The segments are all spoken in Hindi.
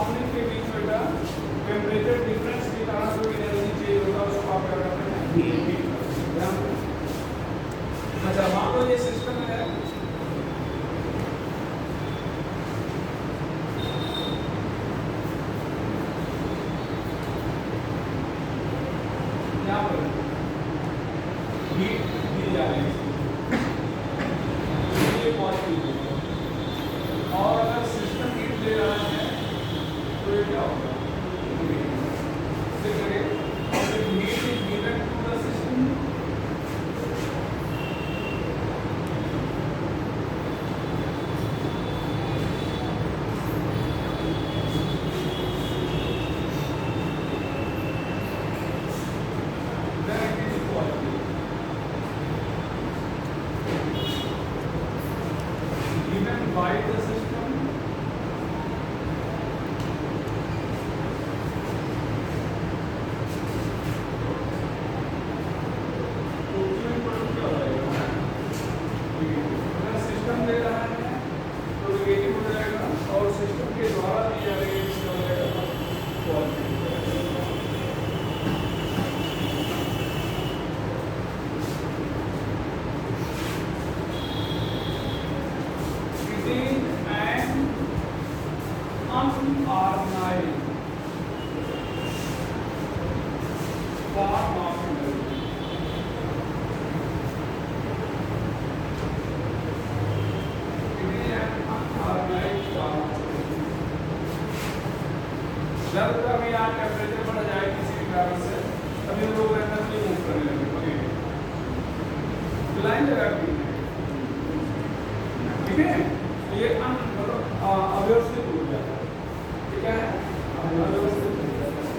सराउंडिंग के बीच में बेटा टेम्परेचर डिफरेंस के कारण जो एनर्जी चेंज होता है उसको आप क्या करते हैं हीट। अच्छा मान लो ये सिस्टम है यहाँ पर हीट दी जा रही है, ये पॉजिटिव है। और अगर सिस्टम हीट ले रहा है तो ये क्या होगा heat is given to the system by the system तो क्या हो जाएगा अगर सिस्टम दे रहा है तो नेगेटिव हो जाएगा और सिस्टम के द्वारा दी जा रही है हो जाएगा positive. unorganized form of energy. It is an unorganized form of energy. जब कभी यहाँ टेम्परेचर बढ़ जाए किसी भी कारण से तभी लोग रैंडमली मूव करने लगे लाइन लगा दी ठीक है। ये मतलब अव्यवस्थित हो जाता है क्या है अव्यवस्थित हो जाता है।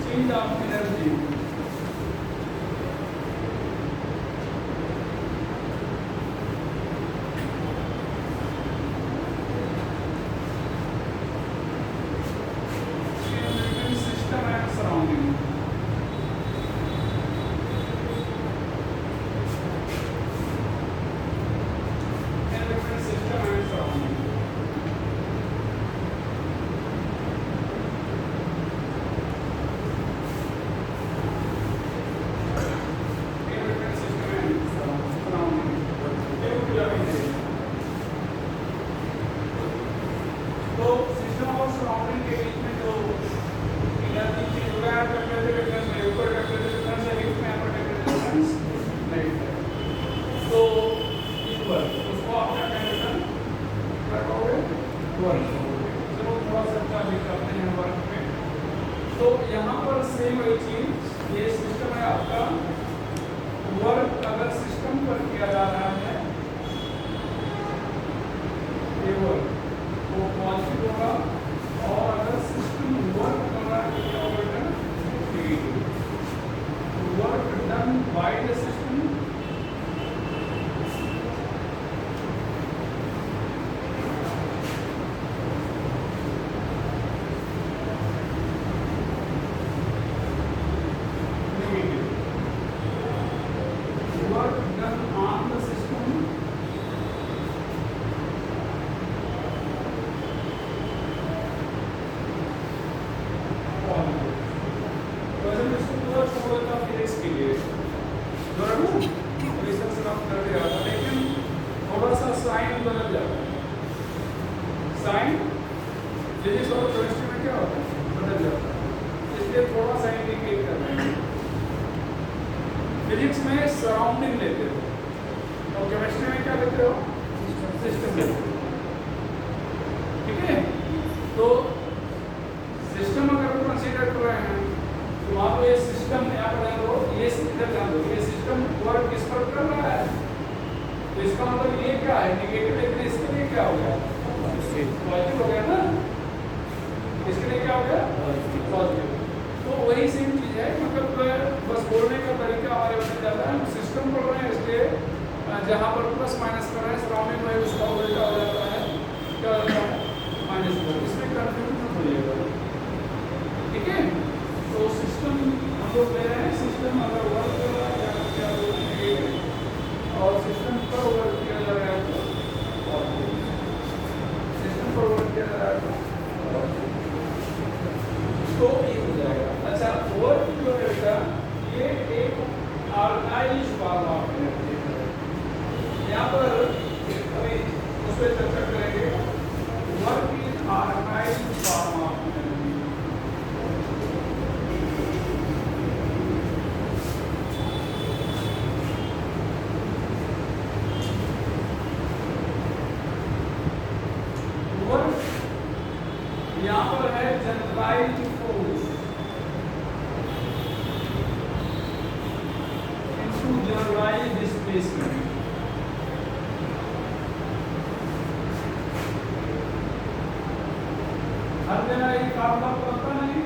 Change of energy system and surrounding. In different system and surrounding. तो सिस्टम और सराउंडिंग के बीच में जो एनर्जी चेंज हो रहा है टेम्परेचर डिफरेंस में ऊपर टेम्परेचर डिफरेंस है बीच में यहाँ पर टेम्परेचर डिफरेंस नहीं है तो इक्वल उसको आप क्या कहेंगे क्या कहोगे वर्क। चलो थोड़ा सा अच्छा भी करते हैं वर्क में। तो यहाँ पर सेम वही चीज ये सिस्टम है आपका वर्क अगर सिस्टम पर किया जा रहा है ये वर्क वो पॉजिटिव होगा और अगर सिस्टम वर्क कर रहा है तो क्या होगा negative. Work done by the system negative. Work done on the system लेकिन थोड़ा सा साइन बदल जाता है। साइन फिजिक्स और केमिस्ट्री में क्या होता है बदल जाता है इसलिए थोड़ा सा इंडिकेट करना है। फिजिक्स में सराउंडिंग लेते हो और केमिस्ट्री में क्या लेते हो सिस्टम लेते हो ठीक है। तो सिस्टम अगर कंसीडर कर रहे हैं तो मान लो ये सिस्टम यहाँ पर लो ये इधर जान दो ये सिस्टम वर्क किस पर कर रहा है तो इसका मतलब ये क्या है नेगेटिव। लेकिन इसके लिए क्या हो गया पॉजिटिव हो गया ना इसके लिए क्या हो गया पॉजिटिव। तो वही सेम चीज है मतलब बस बोलने का तरीका जहाँ पर प्लस माइनस कर रहे हैं सराउंडिंग में उसका उल्टा हो जाता है, क्या हो जाता है -4। इसमें कंफ्यूजन हो जाएगा, ठीक है। तो सिस्टम हम लोग ले रहे हैं, सिस्टम अगर वर्क कर रहा है या क्या बोलेंगे, और सिस्टम पर वर्क किया जा रहा है तो सिस्टम पर वर्क किया जा रहा है तो ये हो जाएगा। अच्छा, वर्क जो रहेगा ये एक ऑर्गेनाइज्ड फॉर्म ऑफ एनर्जी है। यहाँ पर अभी उस पर चर्चा करेंगे। Work is organised form of energy. Work यहाँ पर है generalised force into generalised displacement. हर जगह ये फार्मूला पता नहीं,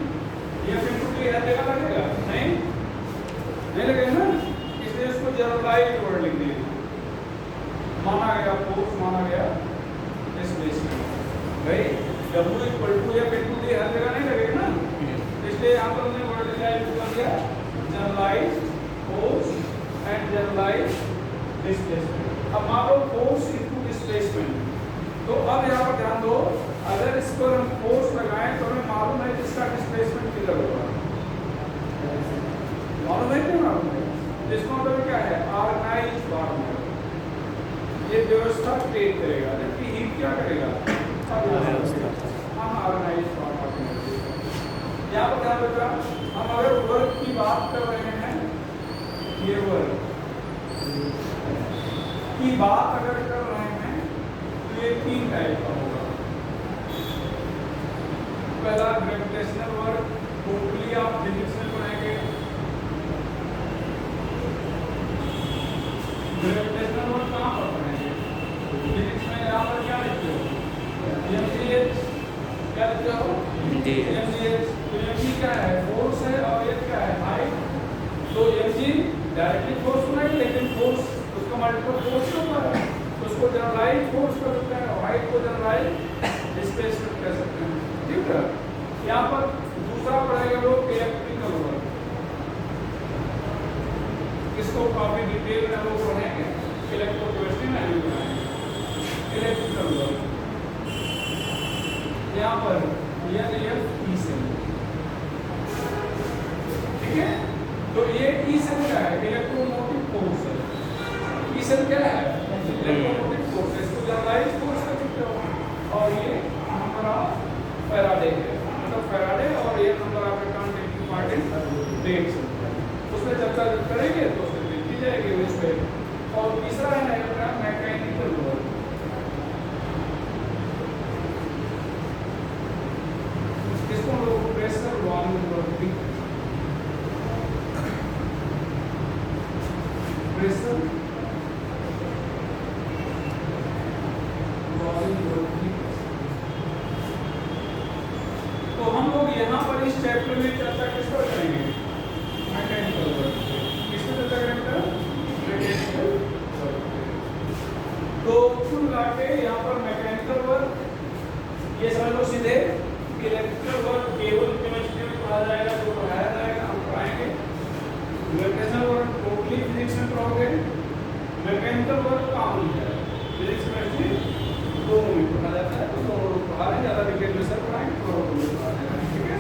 ये फिर हर जगह लगेगा नहीं लगेगा ना, इसलिए इसको जनरलाइज्ड वर्ड लिख दिया। माना गया फोर्स, माना गया डिस्प्लेसमेंट। भाई W इक्वल टू या फिर टू हर जगह नहीं लगेगा ना, इसलिए यहाँ पर हमने वर्ड लिखा है generalised force and generalised displacement. अब मान लो फोर्स इनटू डिस्प्लेसमेंट, तो अब यहाँ पर ध्यान दो, अगर इस पर हम फोर्स लगाएं तो हमें मालूम है कि इसका डिस्प्लेसमेंट किधर होगा, मालूम है क्यों मालूम है? इसका मतलब क्या है, ऑर्गेनाइज्ड फॉर्म है, ये व्यवस्था क्रिएट करेगा, जबकि हीट क्या करेगा, हम ऑर्गेनाइज्ड फॉर्म ऑफ एनर्जी। यहाँ पर ध्यान रखना, हम अगर वर्क की बात कर रहे हैं, ये वर्क की बात अगर कर रहे हैं तो ये 3 टाइप का होगा। पहला ग्रेविटेशनल वर्क, टोटली आप फिजिक्स में पढ़ेंगे। ग्रेविटेशनल वर्क कहाँ पर पढ़ेंगे, फिजिक्स में। यहाँ पर क्या लिखते हो, mgh, क्या लिखते हो mgh। तो mg क्या है, फोर्स है, और ये क्या है, हाइट। तो mg डायरेक्टली फोर्स तो नहीं, लेकिन फोर्स उसका मल्टीपल फोर्स होता है, तो उसको जनरलाइज्ड फोर्स कर सकते हैं, हाइट को जनरलाइज्ड डिस्प्लेसमेंट कह सकते हैं, ठीक है। यहाँ पर दूसरा पढ़ेगा लोग इलेक्ट्रिकल वर्क, इसको काफी डिटेल में लोग पढ़ेंगे, इलेक्ट्रोकेमिस्ट्री में भी पढ़ेंगे इलेक्ट्रिकल वर्क। यहाँ पर E से, ठीक है। तो ये E से क्या है, इलेक्ट्रोमोटिव फोर्स है। E से क्या है, इलेक्ट्रोमोटिव फोर्स है, इसको जनरलाइज्ड फोर्स कर सकते हो। और ये नंबर ऑफ फैराडे है, मतलब फैराडे, और ये नंबर ऑफ इलेक्ट्रॉन पार्टिकल डेट्स, उसमें चर्चा करेंगे तो उसमें देखी जाएगी उस पर। और तीसरा है मैकेनिकल वर्क, इसको लोग प्रेशर वॉल्यूम वर्क भी, प्रेशर वॉल्यूम वर्क भी। तो हम लोग यहाँ पर इस चैप्टर में चर्चा किस पर करेंगे, मैकेनिकल वर्क। किस पर चर्चा करेंगे, मैकेनिकल वर्क। तो कुल मिला के यहाँ पर मैकेनिकल वर्क ये समझ लो सीधे, इलेक्ट्रिकल वर्क केवल केमिस्ट्री में पढ़ा जाएगा, जो पढ़ाया जाएगा हम पढ़ाएंगे। ग्रेविटेशनल वर्क टोटली फिजिक्स में पढ़ोगे, मैकेनिकल वर्क कॉमन है, फिजिक्स केमिस्ट्री दोनों में पढ़ा जाता है, तो दोनों लोग पढ़ा रहे हैं, ज़्यादा डिटेल में सर पढ़ाएंगे, दोनों लोग पढ़ा जाएगा, ठीक है।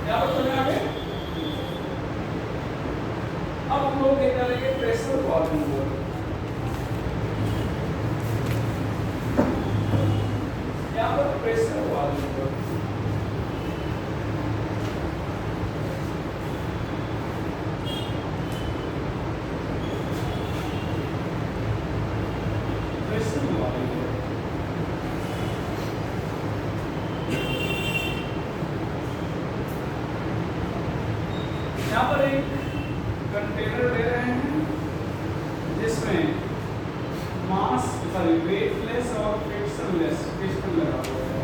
यहाँ पर चले आगे, अब हम लोग देख लेंगे प्रेशर वॉल्यूम वर्क। यहाँ पर प्रेशर वॉल्यूम वर्क, यहाँ पर एक कंटेनर ले रहे हैं जिसमें मास सॉरी वेटलेस और फ्रिक्शनलेस पिस्टन लगा हुआ है।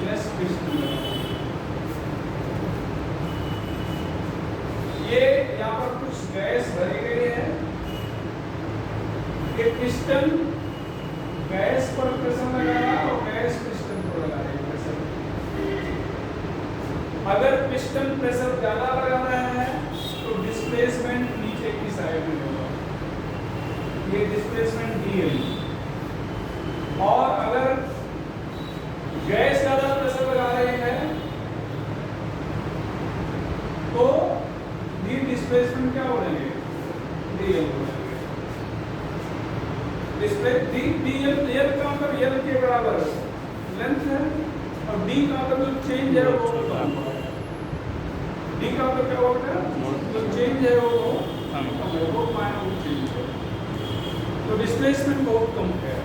लेस पिस्टन लगा, गैस भरी गई है, ये पिस्टन गैस पर प्रेशर लगा रहा है और गैस पिस्टन पर लगा रहा है प्रेशर। अगर पिस्टन प्रेशर ज्यादा लगा रहा है तो डिस्प्लेसमेंट नीचे की साइड में होगा, ये डिस्प्लेसमेंट dl। और अगर गैस ज्यादा प्रेशर लगा रही है तो डी डिस्प्लेसमेंट क्या हो जाएंगे, dl हो जाएंगे। dl का मतलब l के बराबर लेंथ है और d का मतलब चेंज है वो d का मतलब क्या होगा, जो चेंज है वो माइनर चेंज है, तो डिस्प्लेसमेंट बहुत कम है,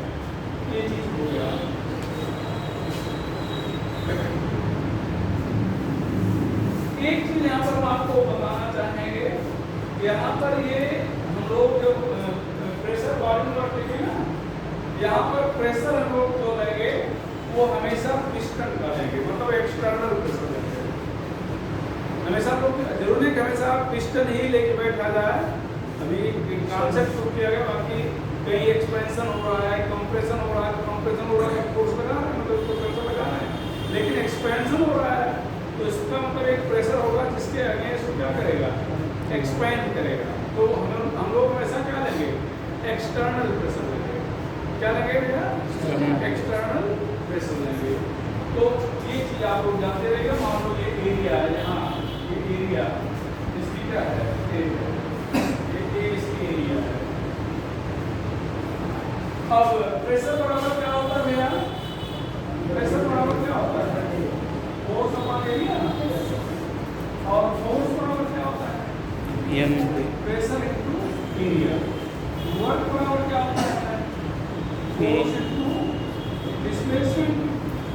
ये चीज हो गया। एक चीज यहाँ पर हम आपको बताना चाहेंगे, यहाँ पर ये हम लोग जो प्रेशर वॉल्यूम और देखें ना, यहाँ पर प्रेशर हम लोग जो लेंगे वो हमेशा पिस्टन का लेंगे, मतलब एक्सटर्नल प्रेशर लेंगे। हमेशा लोग जरूरी है कि हमेशा पिस्टन ही लेके बैठा जाए, अभी कॉन्सेप्ट शुरू किया गया, बाकी कहीं एक्सपेंशन हो रहा है, कंप्रेशन हो रहा है, कंप्रेशन हो रहा है, फोर्स लगा रहा है, मतलब उसको प्रेशर लगा रहा है, लेकिन एक्सपेंशन हो रहा है तो इसका मतलब एक प्रेशर होगा जिसके अगेंस्ट क्या करेगा, एक्सपेंड करेगा। तो हम लोग हमेशा क्या लेंगे, एक्सटर्नल प्रेशर लेंगे। क्या लेंगे भैया, एक्सटर्नल प्रेशर लेंगे। तो ये चीज आप लोग जानते रहेगा। मान लो ये एरिया है, यहाँ ये एरिया इसकी क्या है, ये इसकी एरिया है। अब प्रेशर बराबर क्या होता है भैया, प्रेशर बराबर क्या होता है, फोर्स अपॉन एरिया, और फोर्स बराबर क्या होता है, प्रेशर इनटू एरिया। वर्क बराबर क्या होता है, फोर्स इनटू डिस्प्लेसमेंट,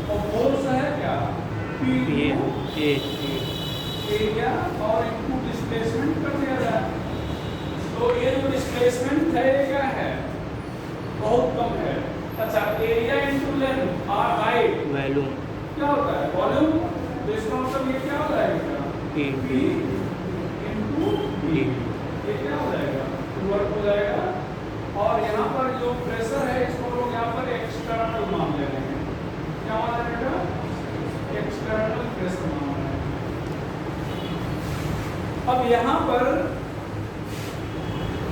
और फोर्स है क्या, P एरिया और इनटू डिस्प्लेसमेंट कर दिया जाए। तो ये जो डिस्प्लेसमेंट है क्या है, बहुत कम है। अच्छा, एरिया इनटू लेंथ और हाइट वॉल्यूम क्या होता है, वॉल्यूम। तो इसका मतलब ये क्या हो जाएगा, P इनटू D, ये क्या हो जाएगा, वर्क हो जाएगा। और यहाँ पर जो प्रेशर है इसको लोग यहाँ पर एक्सटर्नल मान ले रहे हैं, क्या मान रहे हैं, एक्सटर्नल प्रेशर मान रहे हैं। अब यहाँ पर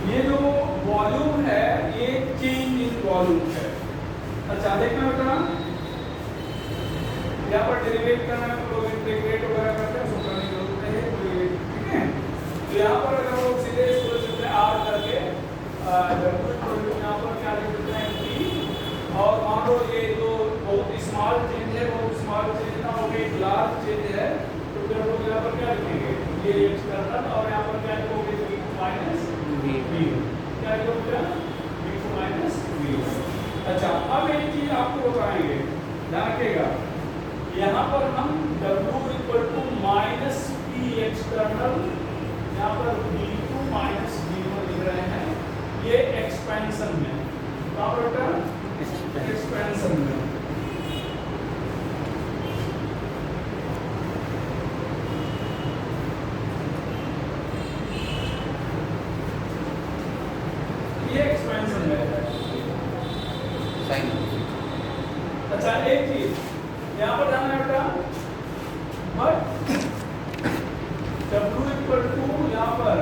ये जो वॉल्यूम है ये चेंज इन वॉल्यूम है। अच्छा देखना बेटा, यहाँ पर डेरिवेट करना है तो लोग इंटीग्रेट वगैरह करते हैं, उसको करने की जरूरत नहीं है कोई, ठीक है। तो यहाँ पर अगर लोग सीधे इसको लिखते हैं R करके, यहाँ पर क्या लिख देते हैं P, और मान लो ये जो बहुत स्मॉल चेंज है, बहुत स्मॉल चेंज ना हो एक लार्ज चेंज है, तो फिर लोग यहाँ पर क्या लिखेंगे, ये एक्सटर्नल, और यहाँ पर क्या लिखोगे, माइनस V, क्या लिखोगे, V माइनस V। अच्छा, अब एक चीज आपको बताएंगे, ध्यान रखिएगा, यहाँ पर हम W equal to minus P external, यहाँ पर V2 माइनस V1 लिख रहे हैं, ये एक्सपेंशन में, क्या बेटा, एक्सपेंशन में। ये एक्सपेंशन में है। अच्छा एक चीज यहाँ पर ध्यान है बेटा, बट W इक्वल टू यहाँ पर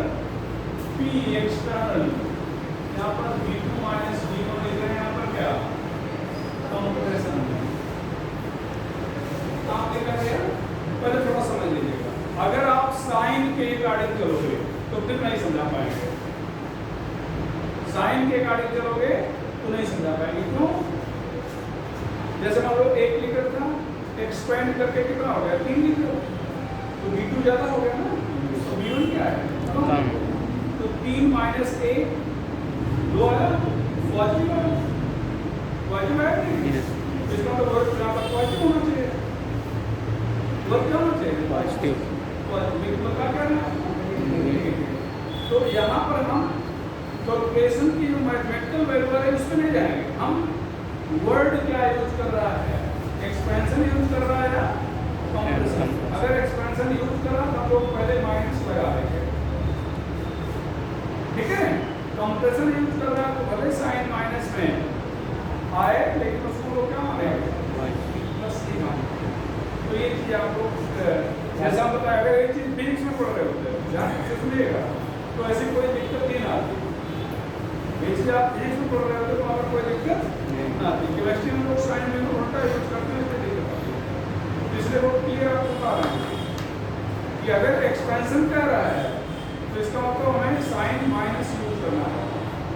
P एक्सटर्नल, यहाँ पर V2 माइनस V1 लिख रहे हैं, यहाँ पर क्या, कंप्रेशन में काम देखा गया। पहले थोड़ा समझ लीजिएगा, अगर आप साइन के अकॉर्डिंग चलोगे तो फिर नहीं समझा पाएंगे, साइन के अकॉर्डिंग चलोगे तो नहीं समझा पाएंगे। क्यों, जैसे मान लो 1 लीटर था, एक्सपेंड करके कितना हो गया, 3 लीटर, तो V2 ज्यादा हो गया ना, तो V1 क्या है, तो 3 माइनस 1 2 आया, पॉजिटिव आया, पॉजिटिव आया नहीं, इसका मतलब वर्क यहाँ पर पॉजिटिव होना चाहिए, वर्क क्या होना चाहिए, पॉजिटिव, पॉजिटिव का क्या है। तो यहाँ पर हम कैलकुलेशन की जो मैथमेटिकल वैल्यू है उस पर नहीं जाएंगे, हम वर्ड क्या यूज कर रहा है, एक्सपेंशन यूज कर रहा है या कंप्रेशन। अगर एक्सपेंशन यूज कर रहा तो हम लोग पहले माइनस लगा देंगे, ठीक है, कंप्रेसर यूज कर रहा है तो भले साइन माइनस में आए लेकिन उसको वो क्या मानेगा, प्लस ही मानेगा। तो ये चीज आपको जैसा बताया, अगर ये चीज फिजिक्स में पढ़ रहे होते हैं ध्यान से सुनिएगा तो ऐसी कोई दिक्कत नहीं आती। ये चीज आप फिजिक्स में पढ़ रहे होते तो वहाँ पर कोई दिक्कत नहीं आती। केमिस्ट्री में लोग साइन में उल्टा यूज करते हैं, कोई दिक्कत आती है। इसलिए वो क्लियर आपको बता रहे हैं कि अगर एक्सपेंशन कर रहा है तो इसका मतलब हमें साइन माइनस यूज करना है,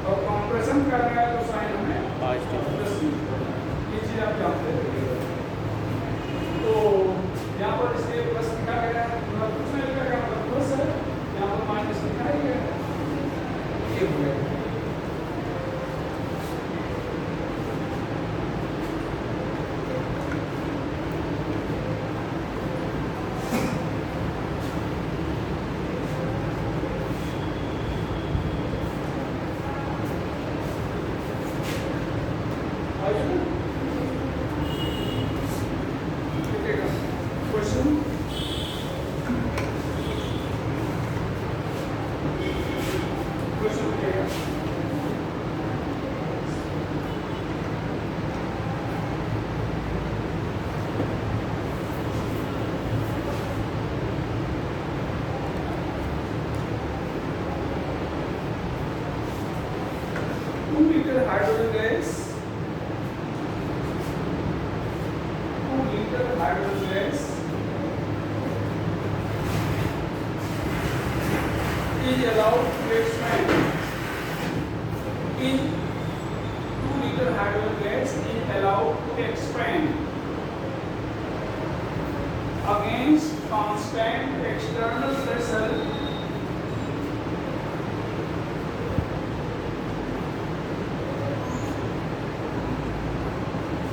और कंप्रेशन कर रहा है तो साइन हमें प्लस यूज करना है। ये चीज आप जानते हैं। तो यहाँ पर इसलिए प्लस लिखा गया है, कुछ नहीं लिखा गया मतलब प्लस है, यहाँ पर माइनस लिखा ही गया है, ये हो गया। Hydrogen gas, 2 liter hydrogen gas is allowed to expand in 2 liter hydrogen gas is allowed to expand against constant external pressure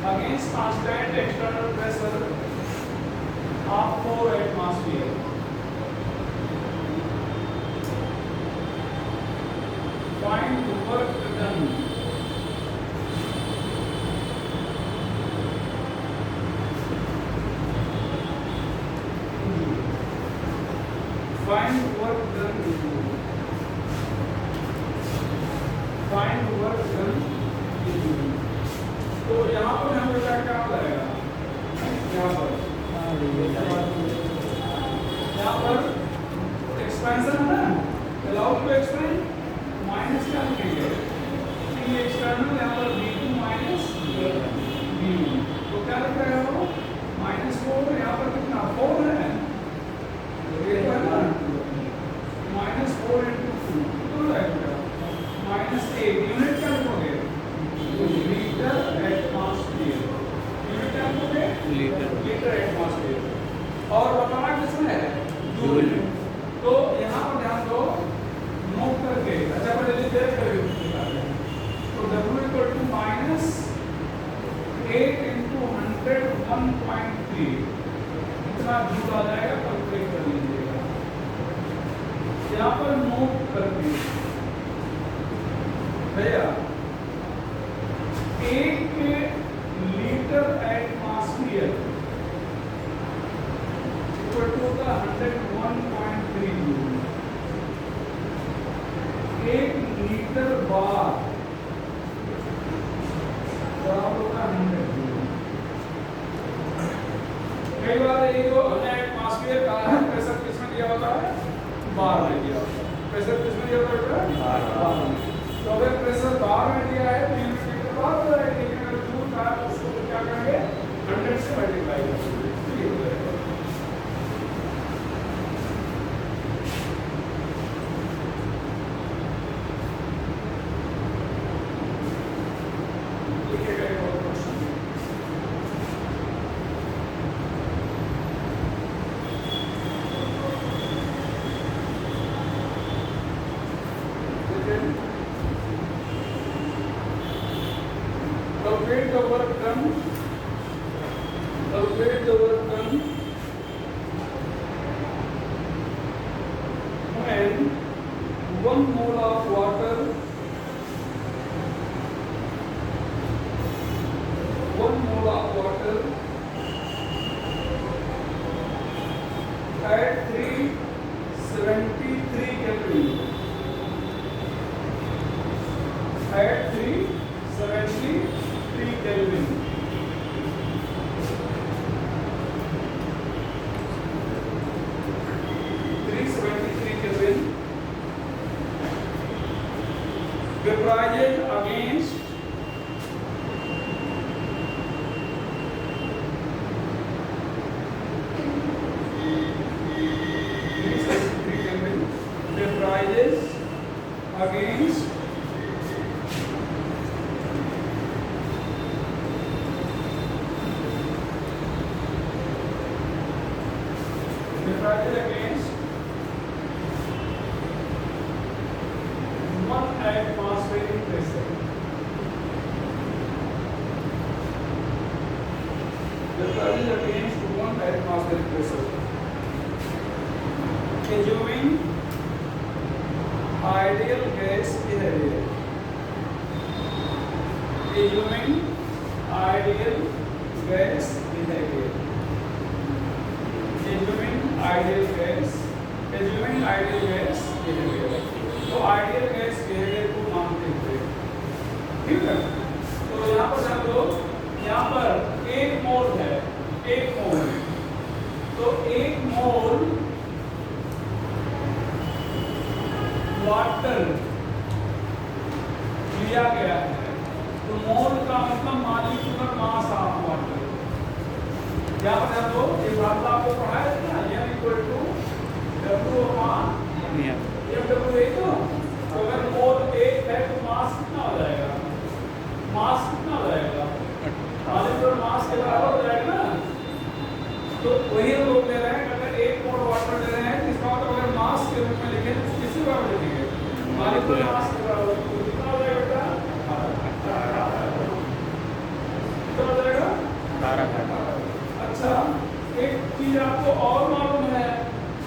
against constant external pressure of 4 atmosphere. Find work done. Find work done. Find work done. तो यहाँ पर हम बेटा क्या लगाएगा, यहाँ पर एक्सपेंशन है ना, अलाउड टू एक्सपेंड, माइनस क्या लिखेंगे, टी एक्सटर्नल, यहाँ पर V2 माइनस V1, तो क्या लिख रहे हो, -4, यहाँ पर कितना 4 है, ये है ना, -4 into 2 तो लगेगा -8, यूनिट क्या लिखोगे, लीटर एटमॉस्फेयर, यूनिट क्या लिखोगे, लीटर एटमॉस्फेयर, और बताना किसमें है, जूल। तो यहाँ पर ध्यान दो, नोट करके, अच्छा पहले लिख दे तो W इक्वल टू -8 into 100 1.3 इतना जूल आ जाएगा, कैलकुलेट कर लीजिएगा। यहाँ पर नोट करके भैया 1 लीटर एटमॉस्फेयर इक्वल टू होगा 101.3 जूल, 1 लीटर बार बराबर होगा 100 जूल। कई बार ये जो हमने एटमॉस्फेयर कहा है, प्रेशर किसमें दिया होता है, बार में दिया होता है, प्रेशर किसमें दिया होता है, बार में। तो अगर प्रेशर बार में दिया है तो यूनिट मीटर बार हो जाएगा, लेकिन अगर जूल का है तो उसको क्या करेंगे, 100 से मल्टीप्लाई करेंगे, तो ये हो जाएगा। लिखिएगा एक और question, calculate the work done, calculate the work done when 1 mole of water, 1 mole of water at 373 Kelvin charges against one atmospheric pressure. The charges against one atmospheric pressure. Assuming ideal gas behavior. Assuming ideal gas behavior. Assuming ideal gas behavior. तो आइडियल गैस बिहेवियर को मानते हुए, ठीक है। तो यहाँ पर हम लोग यहाँ पर एक मोल है, तो एक मोल वाटर लिया गया है, तो मोल का मतलब मॉलिक्यूलर मास ऑफ वाटर। यहाँ पर हम लोग ये बात आपको पढ़ाया था ना, m equal to W upon MW। तो अगर मोल एक है तो मास कितना हो जाएगा, मॉलिक्यूलर मास के बराबर हो जाएगा ना। तो वही हम लोग ले रहे हैं, अगर एक मोल वाटर ले रहे हैं तो इसका मतलब अगर मास के रूप में लिखें तो किसी बराबर लिखेंगे, मॉलिक्यूलर मास के बराबर। तो कितना हो जाएगा बेटा, कितना हो जाएगा, 12। अच्छा, एक चीज आपको और मालूम है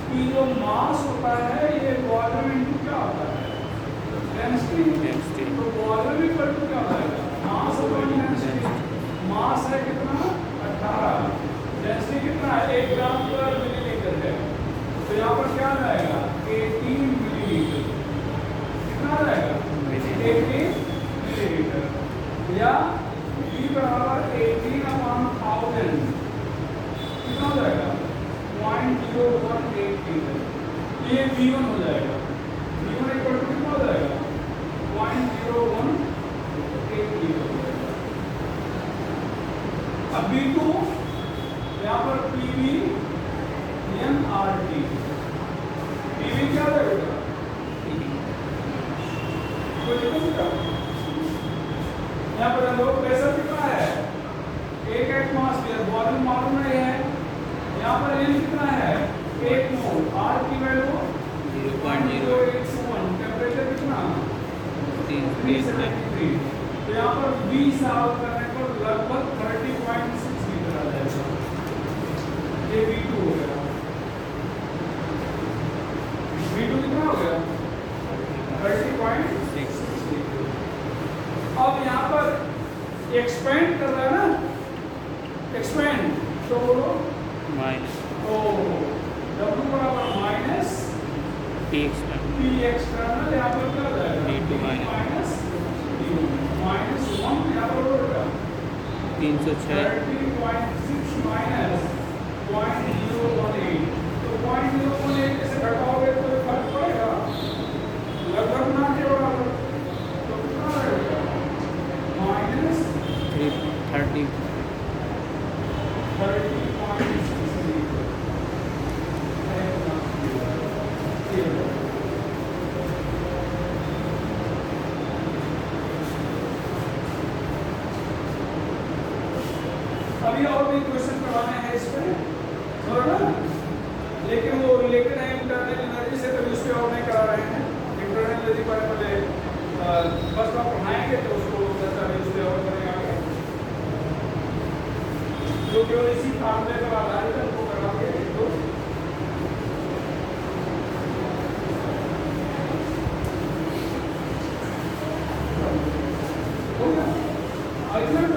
कि जो मास होता है ये वॉल्यूम इनटू क्या होता है, डेंसिटी। तो वॉल्यूम इक्वल टू क्या होगा, मास अपॉन डेंसिटी। मास है कितना, 18, डेंसिटी कितना है, 1 ग्राम पर मिलीलीटर है। तो यहाँ पर क्या आएगा, 18 मिलीलीटर। कितना आएगा, 18 मिलीलीटर, या V बराबर 18 अपॉन 1000 कितना हो जाएगा, 0.018 लीटर। ये V1 हो जाएगा, V1 इक्वल टू कितना हो जाएगा, 0.018 लीटर हो जाएगा। अब V2 यहाँ पर PV nRT, PV क्या हो जाएगा, कोई दिक्कत नहीं। यहाँ पर लोग प्रेशर कितना है, 1 एटमॉस्फेयर, वॉल्यूम मालूम नहीं है। यहाँ पर n कितना है, 1 मोल, R की वैल्यू 0.081, टेम्परेचर कितना 373। तो यहाँ पर V सॉल्व करने पर लगभग 30.6 लीटर आ जाएगा। ये V2 हो गया, V2 कितना हो गया, 30.6 लीटर। अब यहाँ पर एक्सपेंड कर रहा है ना, एक्सपेंड, तो बोलो माइनस, तो W बराबर माइनस P एक्सटर्नल, यहाँ पर क्या हो जाएगा, D2 माइनस माइनस 1, यहाँ पर होगा 306 30.6 माइनस 0.018। तो 0.018 से घटाओगे तो फर्क पड़ेगा, लगभग ना के बराबर। तो कितना रहेगा, माइनस 30.6। अभी और भी क्वेश्चन करवाने हैं इस पे, लेकिन वो रिलेटेड है इंटरनल एनर्जी से, तो उस पर और नहीं करा रहे हैं। इंटरनल एनर्जी पर पहले फर्स्ट आप पढ़ाएंगे तो उसको चर्चा भी उस पर और करेंगे आगे, जो केवल इसी फार्मूले पर आधारित है उनको कराओगे। तो हो गया आइसमेंट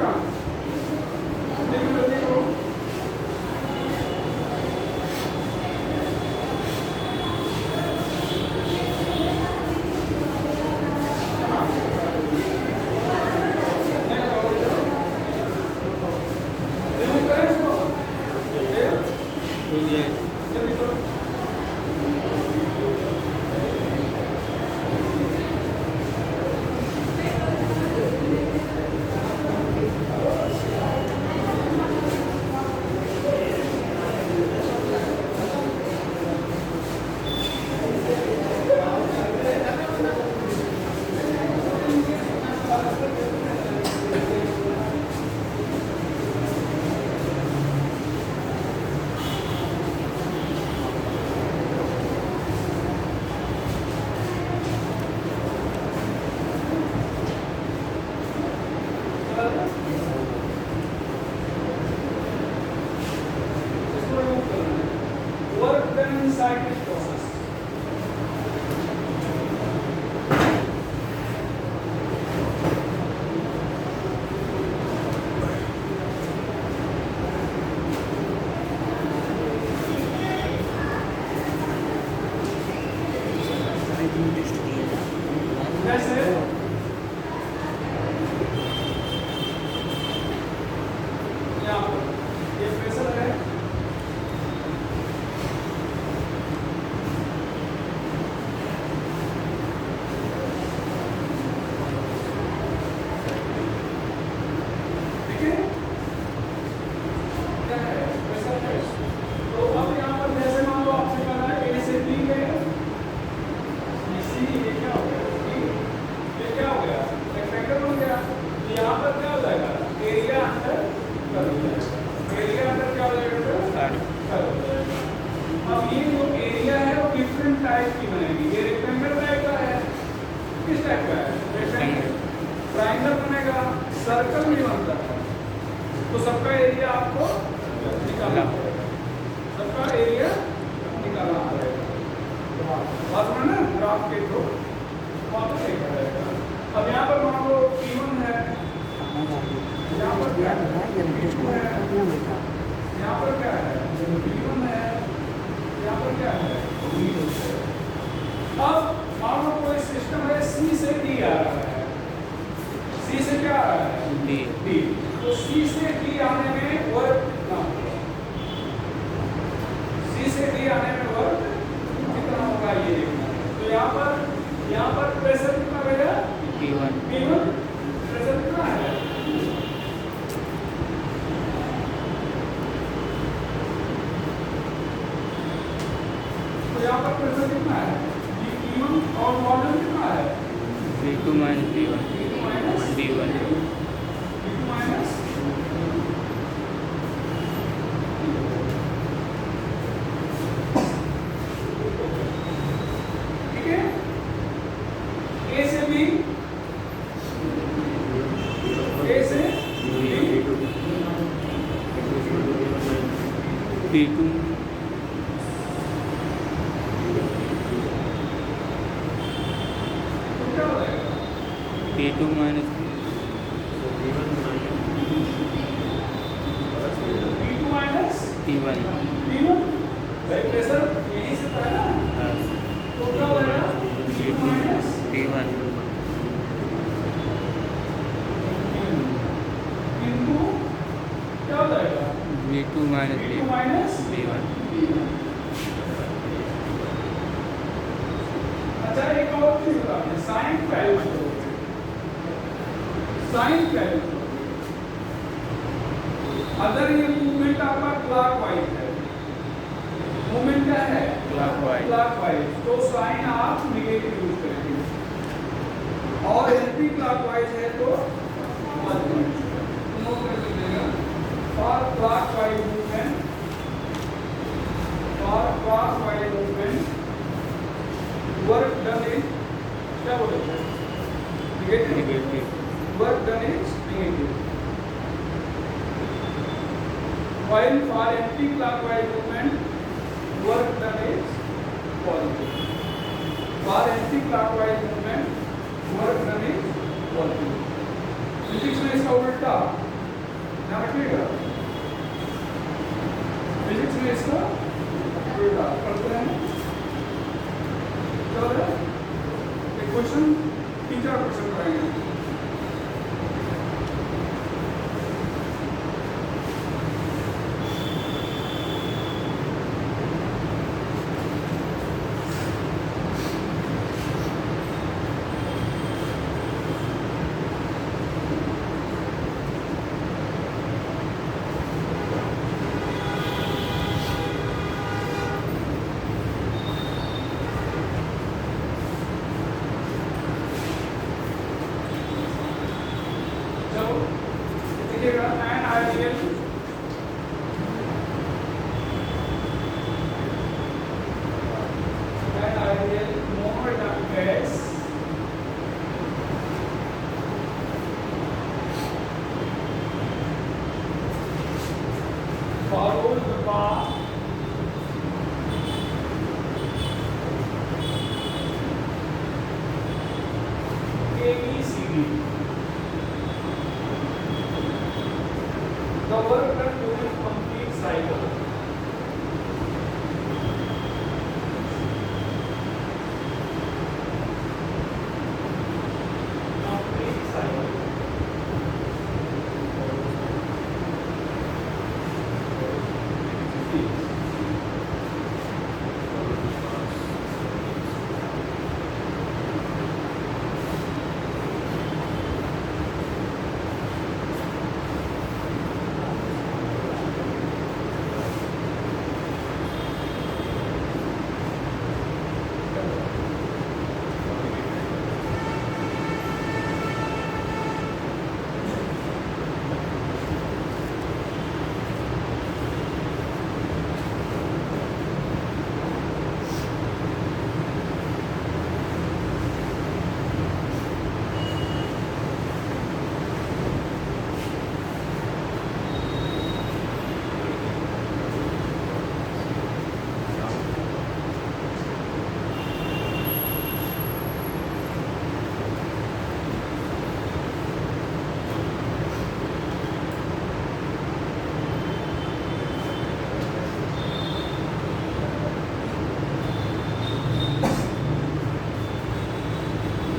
write this process. कैसे यहाँ पर ये प्रेशर है, ठीक है, क्या है प्रेशर है। तो अब यहाँ पर जैसे मान लो आपसे कहा है ए से बी गए, सी ये क्या हो गया, ये क्या हो गया, रेक्टेंगल बन गया। तो यहाँ पर क्या हो जाएगा, एरिया अंदर कर हो जाएगा, एरिया अंदर क्या हो जाएगा, कर हो जाएगा। अब ये जो एरिया है वो डिफरेंट टाइप की बनेगी। ये रेक्टेंगल टाइप का है, किस टाइप का है, रेक्टेंगल, ट्रायंगल बनेगा, सर्कल भी बनता है। तो सबका एरिया आपको निकालना पड़ेगा, सबका एरिया निकालना पड़ेगा। बात समझ ना, ग्राफ के थ्रू वापस देखा जाएगा। अब यहाँ पर मान लो P1 है, यहाँ पर क्या है, P2 है, यहाँ पर क्या है, P1 है, यहाँ पर क्या है, P2 है। अब मान लो कोई सिस्टम है C से D आ रहा है, C से क्या आ रहा है, D। तो C से D आने में वर्क कितना होगा, C से D आने में वर्क कितना होगा ये देखना है। तो यहाँ पर प्रेशर कितना रहेगा, P1 प्रेशर कितना है, तो यहाँ पर प्रेशर कितना है, P1 और वॉल्यूम कितना है, V2 minus V1 D1 ठीक है। A से B, A से B, P2 तो क्या हो जाएगा, P2 minus P2 minus P1 P1, भाई प्रेशर यहीं से था ना, तो क्या हो जाएगा, P2 माइनस P1 इनटू क्या हो जाएगा, V2 minus P2 minus V1 अच्छा एक और चीज बताते हैं, साइन वैल्यू, साइन वैल्यू अगर ये मूवमेंट आपका क्लॉकवाइज है, मूवमेंट क्या है, क्लॉकवाइज, तो साइन आप नेगेटिव यूज करेंगे, और एंटी क्लॉकवाइज है तो पॉजिटिव यूज करेंगे। नोट कर लीजिएगा, for clockwise movement, for clockwise movement work done is क्या बोलेंगे, negative, work done is negative, while for anti-clockwise movement work done is positive, for anti-clockwise movement work done is positive। Physics में इसका उल्टा ध्यान रखिएगा, फिजिक्स में इसका उल्टा करते हैं। चलो एक क्वेश्चन, 3-4 क्वेश्चन करेंगे। देखिएगा, an ideal mode of gas follows the path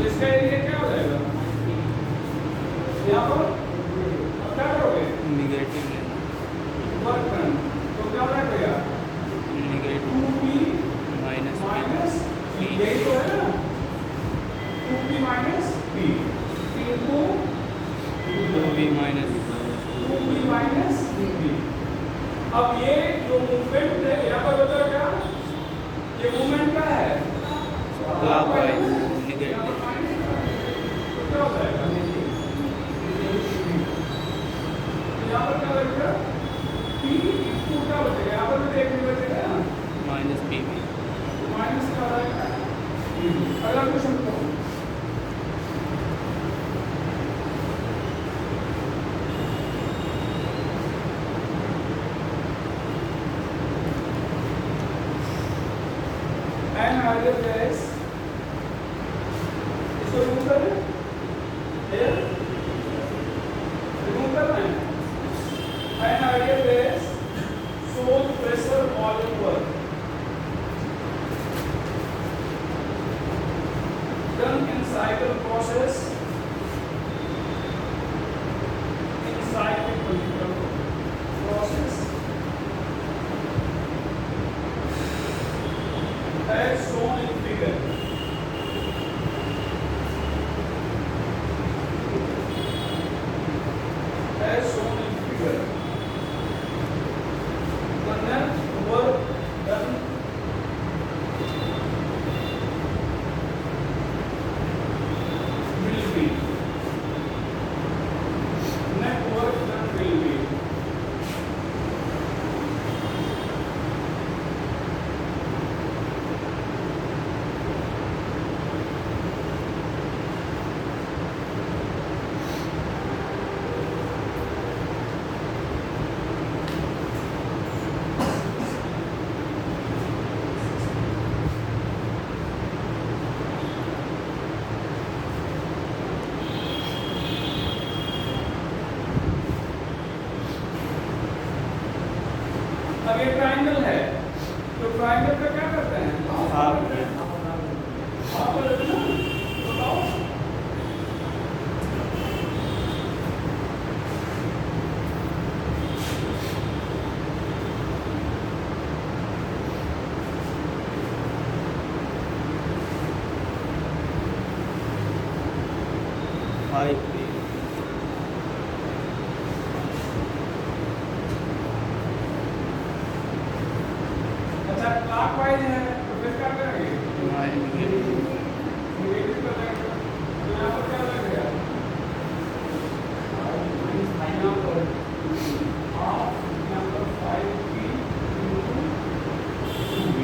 तो इसका एरिया क्या हो जाएगा यहाँ पर? अब क्या करोगे? नेगेटिव लेना, वर्क डन। तो क्या बैठेगा? Negative 2p minus minus p, यही तो है ना? 2p minus p into 2b minus 2p minus p। अब ये जो मूवमेंट है यहाँ पर बता क्या? ये मूवमेंट क्या है? क्लॉकवाइज यहाँ नेगेटिव पर माइनस तो क्या हो जाएगा? यहाँ पर क्या बचेगा? p इनटू क्या बचेगा? यहाँ पर भी देखने बचेगा ना? माइनस पी माइनस क्या आएगा? अगला क्वेश्चन करो। An ideal gas, इसको remove कर दें? Here, remove करना है? An ideal gas shows pressure all over. Done in cycle process, in cycle process, as shown in figure. As shown in figure. The net work done will be. Net work done will be. अब ये ट्रायंगल है, तो ट्रायंगल का क्या करते हैं? हाफ हाफ कर देते हैं ना? बताओ। फाइव अच्छा क्लॉकवाइज है तो फिर क्या करेंगे? नेगेटिव नेगेटिव कर देंगे। तो यहाँ पर क्या लगेगा? यहाँ पर हाफ, यहाँ पर 5p into 2b।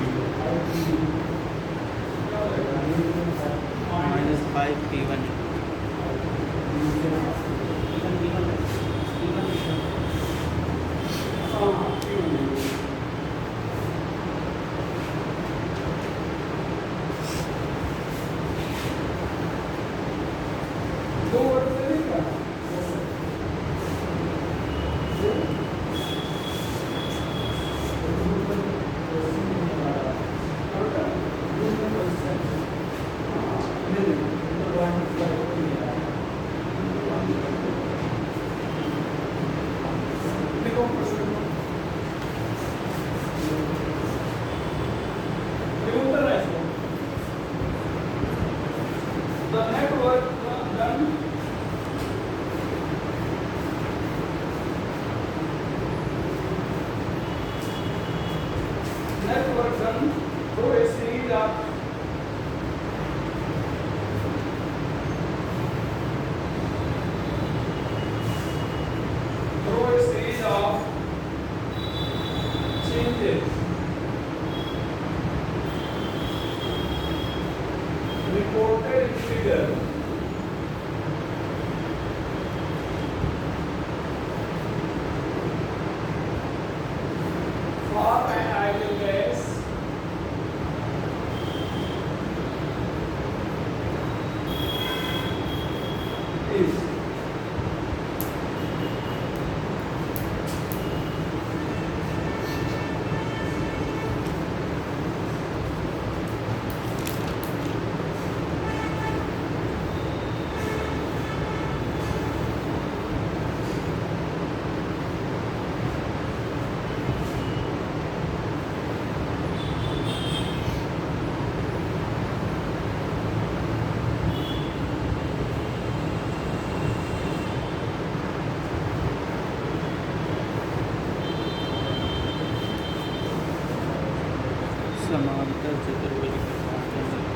क्या हो जाएगा? माइनस 5p1 हाँ, P1। series of changes reported in figure for an ideal gas is समांतर चतुर्भुज के पाँचों में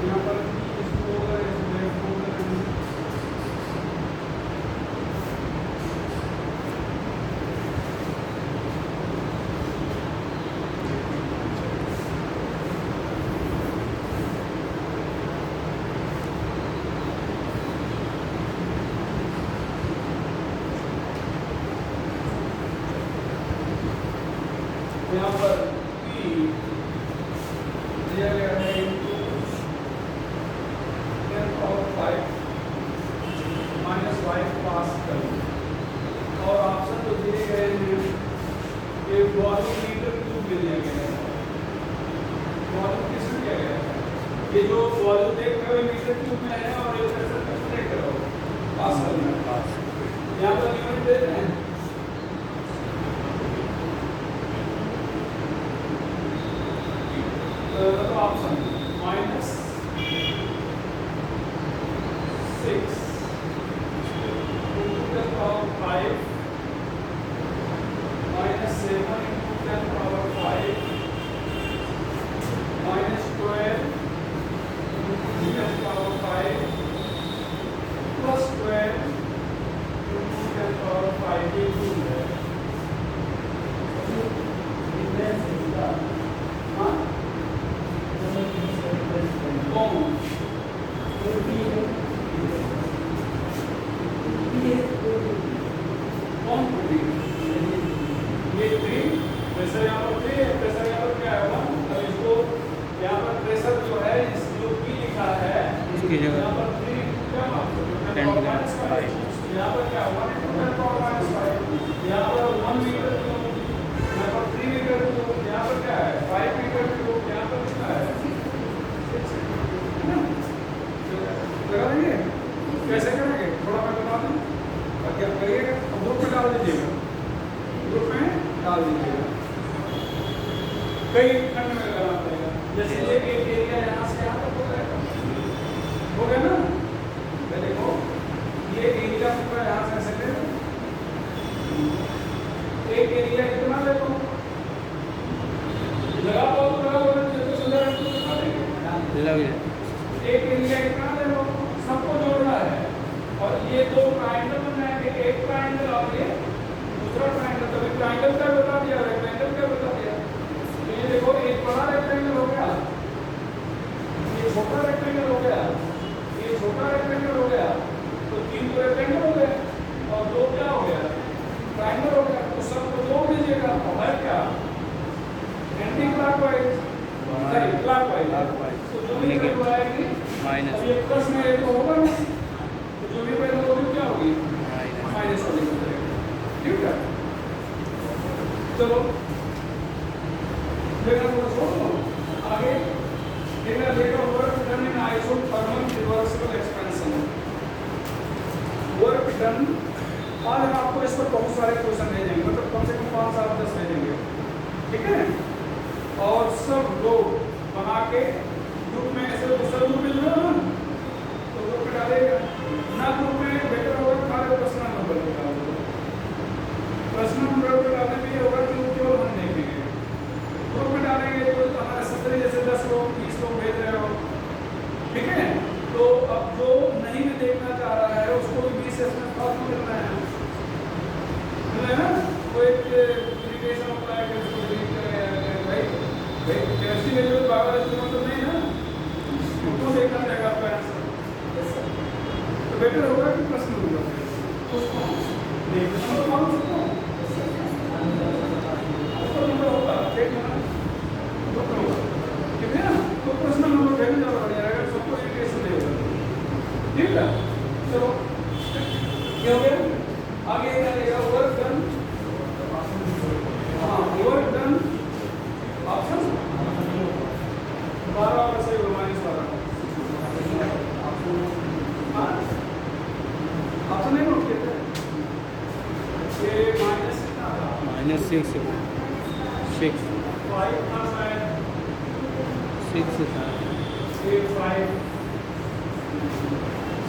यहाँ पर इसको अगर इसमें फोल्डर यहाँ पर P दिया गया है इनटू 10 पावर 5 माइनस 5 पास्कल और ऑप्शन तो दिए गए हैं कि वॉल्यूम मीटर क्यूब दे दिया गया है। वॉल्यूम किसमें दिया गया है? ये जो वॉल्यूम देख रहे हो मीटर क्यूब में है और ये प्रेशर किसमें देख रहे हो पास्कल में। यहाँ पर यूनिट दे रहे हैं तो option minus 6 into 10 power 5 minus 7 into 10 power 5 minus 12 into 10 power 5 plus 12 into 10 power 5 ये टू है। हाँ कौन कौन ये थ्री प्रेशर यहाँ पर थ्री है। प्रेशर यहाँ पर क्या है वन। अब इसको यहाँ पर प्रेशर जो है इस जो पी लिखा है इसकी जगह यहाँ पर थ्री क्या माइनस 5 यहाँ पर क्या 1 into 10 power minus 5 यहाँ पर 1 मीटर क्यूब यहाँ पर 3 मीटर क्यूब यहाँ पर क्या है 5 मीटर क्यूब यहाँ पर कितना है लगा देंगे। कैसे करेंगे थोड़ा मैं बता दूं और क्या करिएगा ग्रुप में डाल दीजिएगा ग्रुप में डाल दीजिएगा। कई खंड में लगाना पड़ेगा जैसे एक एरिया यहाँ से यहाँ तक हो गया ना। ये देखो ये एरिया पूरा यहाँ से ऐसे ले एक एरिया कितना ले लो लगा पाओ तो लगा लो जैसे सुंदर है तो दिखा देंगे लग एक एरिया कितना ले लो सबको जोड़ना है और ये दो ट्रायंगल बनाएंगे एक ट्रायंगल और ये दूसरा ट्रायंगल। तो ट्रायंगल क्या बता दिया रेक्टेंगल क्या बता दिया। तो ये देखो एक बड़ा रेक्टेंगल हो गया ये छोटा रेक्टेंगल हो गया ये छोटा रेक्टेंगल हो गया तो तीन तो रेक्टेंगल हो गए और दो क्या हो गया ट्रायंगल हो गया। तो सबको जोड़ दीजिएगा और है क्या एंटी क्लॉकवाइज सॉरी क्लॉकवाइज। तो जो भी वैल्यू आएगी माइनस अब ये प्लस में एक तो होगा ना, तो जो भी वैल्यू होगी क्या होगी, माइनस वाली हो जाएगी। ठीक है, चलो देखना थोड़ा छोड़ो आगे। देखना देखो work done in isothermal reversible expansion. Work done, आज हम आपको इस पर बहुत सारे क्वेश्चन भेजेंगे, मतलब कम से कम 5 7 10 भेजेंगे, ठीक है। और सब लोग बना के ग्रुप में ऐसे दूसरे ग्रुप में जुड़े हो तो ग्रुप में डालेगा ना, ग्रुप में बेटर होगा हमारे पर्सनल नंबर पे डाल दो। पर्सनल नंबर पे डालने में ये होगा कि केवल हम देखेंगे, ग्रुप में डालेंगे तो हमारे सत्र जैसे 10 लोग 20 लोग भेज रहे हो, ठीक है। तो अब जो नहीं भी देखना चाह रहा है उसको भी 20 एसएमएस फालतू मिल रहे हैं, मिल रहे हैं ना। वो एक इरिटेशन होता है कि उसको डिलीट करें, भाई केमिस्ट्री में जो बायोलॉजी में तो नहीं ना, उसको देखना रहेगा आपका आंसर। तो बेटर होगा कि प्रश्न होगा उसको देखना तो कौन सकता है उसको नंबर होगा देखना तो होगा, ठीक है ना। तो प्रश्न नंबर भेज ज़्यादा बढ़िया रहेगा, सबको इरिटेशन नहीं होगा, ठीक है। चलो क्या हो गया, आगे क्या देगा, वर्क डन, हाँ वर्क डन ऑप्शन 12 और से -12, हाँ ऑप्शन नहीं नोट किया ये -6 -6 5 था शायद 6 था, ये 5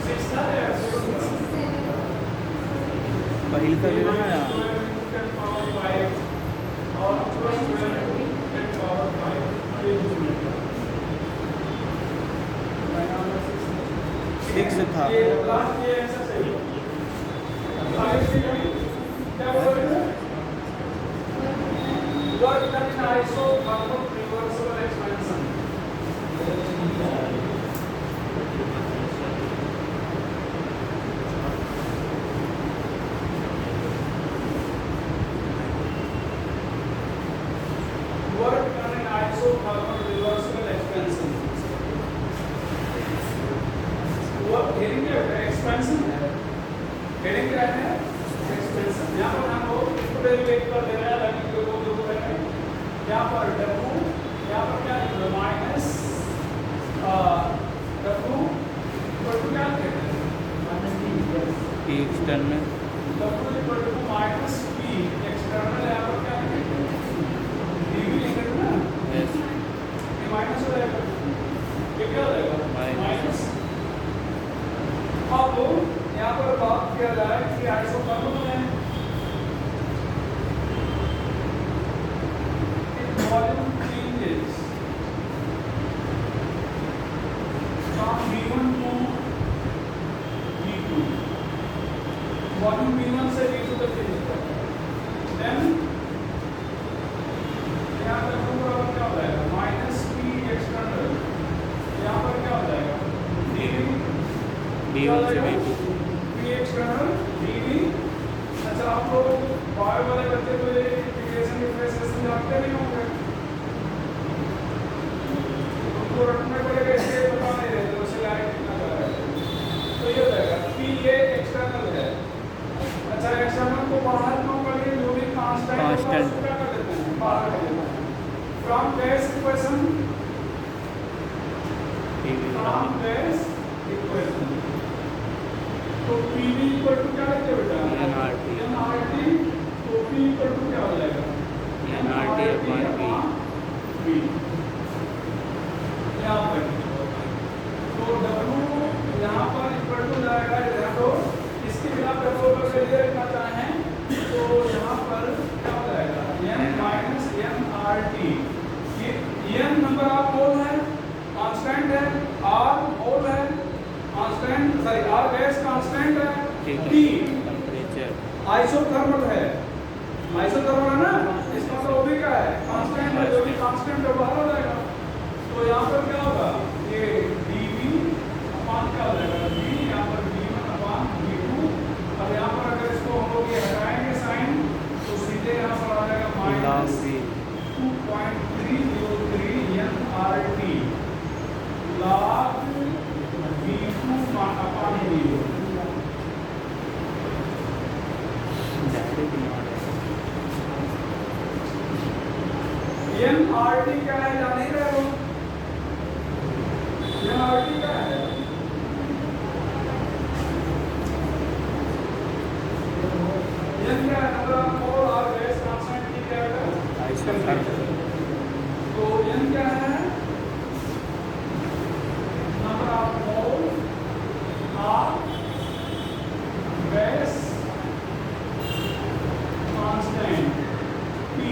6 था या 7 था, पहले का भी ना यार, 10 पावर 5 और +12 10 पावर 5 ये कुछ मिलेगा 6 था। ये लास्ट ये आंसर सही है। आगे से क्या बोल रहे थे, work done in isothermal reversible expansion. Work done in isothermal reversible expansion, work heading क्या है, एक्सपेंशन है, हेडिंग क्या है, एक्सपेंशन। यहाँ पर हम लोग इसको डेरिवेट कर दे रहे हैं लर्निंग को जो कर रहे हैं, यहाँ पर W, यहाँ पर क्या लिख रहे हैं माइनस W इक्वल टू क्या लिख रहे हैं, P external W equal to minus P external, यहाँ पर क्या लिख रहे हैं dV लिख रहे हैं ना, यस ये माइनस हो जाएगा, ये क्या हो जाएगा माइनस। अब यहाँ पर बात किया जाए कि आइसोथर्मल में volume changes from V1 to V2, volume V1 से V2 तक चेंज होता है, देन यहाँ पर बराबर क्या हो जाएगा -P एक्सटर्नल, यहाँ पर क्या हो जाएगा B1 से B2, P एक्सटर्नल dV। अच्छा आप लोग बायो वाले बच्चे तो ये इंटीग्रेशन डिफरेंशिएशन जानते नहीं होंगे, उनको रटने पड़ेगा, इसलिए पता नहीं रहता उसे लाइन कितना जा रहा है। तो ये हो जाएगा P एक्सटर्नल है, अच्छा एक्सटर्नल को बाहर क्यों करेंगे, जो भी कांस्टेंट होगा उसको क्या कर देते हैं बाहर कर देते हैं। From gas equation, from gas equation तो PV इक्वल टू क्या लिखते बेटा, nRT, तो P इक्वल टू क्या हो जाएगा nRT अपॉन P, यहाँ पर तो W यहाँ पर इक्वल टू जाएगा, यहाँ तो इसके बिना W को चलिए रखना चाहें तो यहाँ पर क्या हो जाएगा N माइनस nRT, ये N नंबर ऑफ मोल है, कांस्टेंट है, R मोल है constant, sorry R gas constant है, T टेम्परेचर आइसोथर्मल है, आइसोथर्मल है ना, इसका मतलब वो भी क्या है कांस्टेंट है, जो भी कांस्टेंट है बाहर हो जाएगा। तो यहाँ पर क्या होगा ये dV अपान क्या हो जाएगा V, यहाँ पर V1 अपान V2। अब यहाँ पर अगर इसको हम लोग ये हटाएंगे साइन तो सीधे यहाँ पर आ जाएगा minus 2.303 nRT M R T क्या है जान ही रहे हो? एम आर टी क्या है? एम क्या है? नंबर ऑफ मोल और गैस कांस्टेंट की क्या है? तो एम क्या है? नंबर ऑफ मोल और गैस कांस्टेंट पी।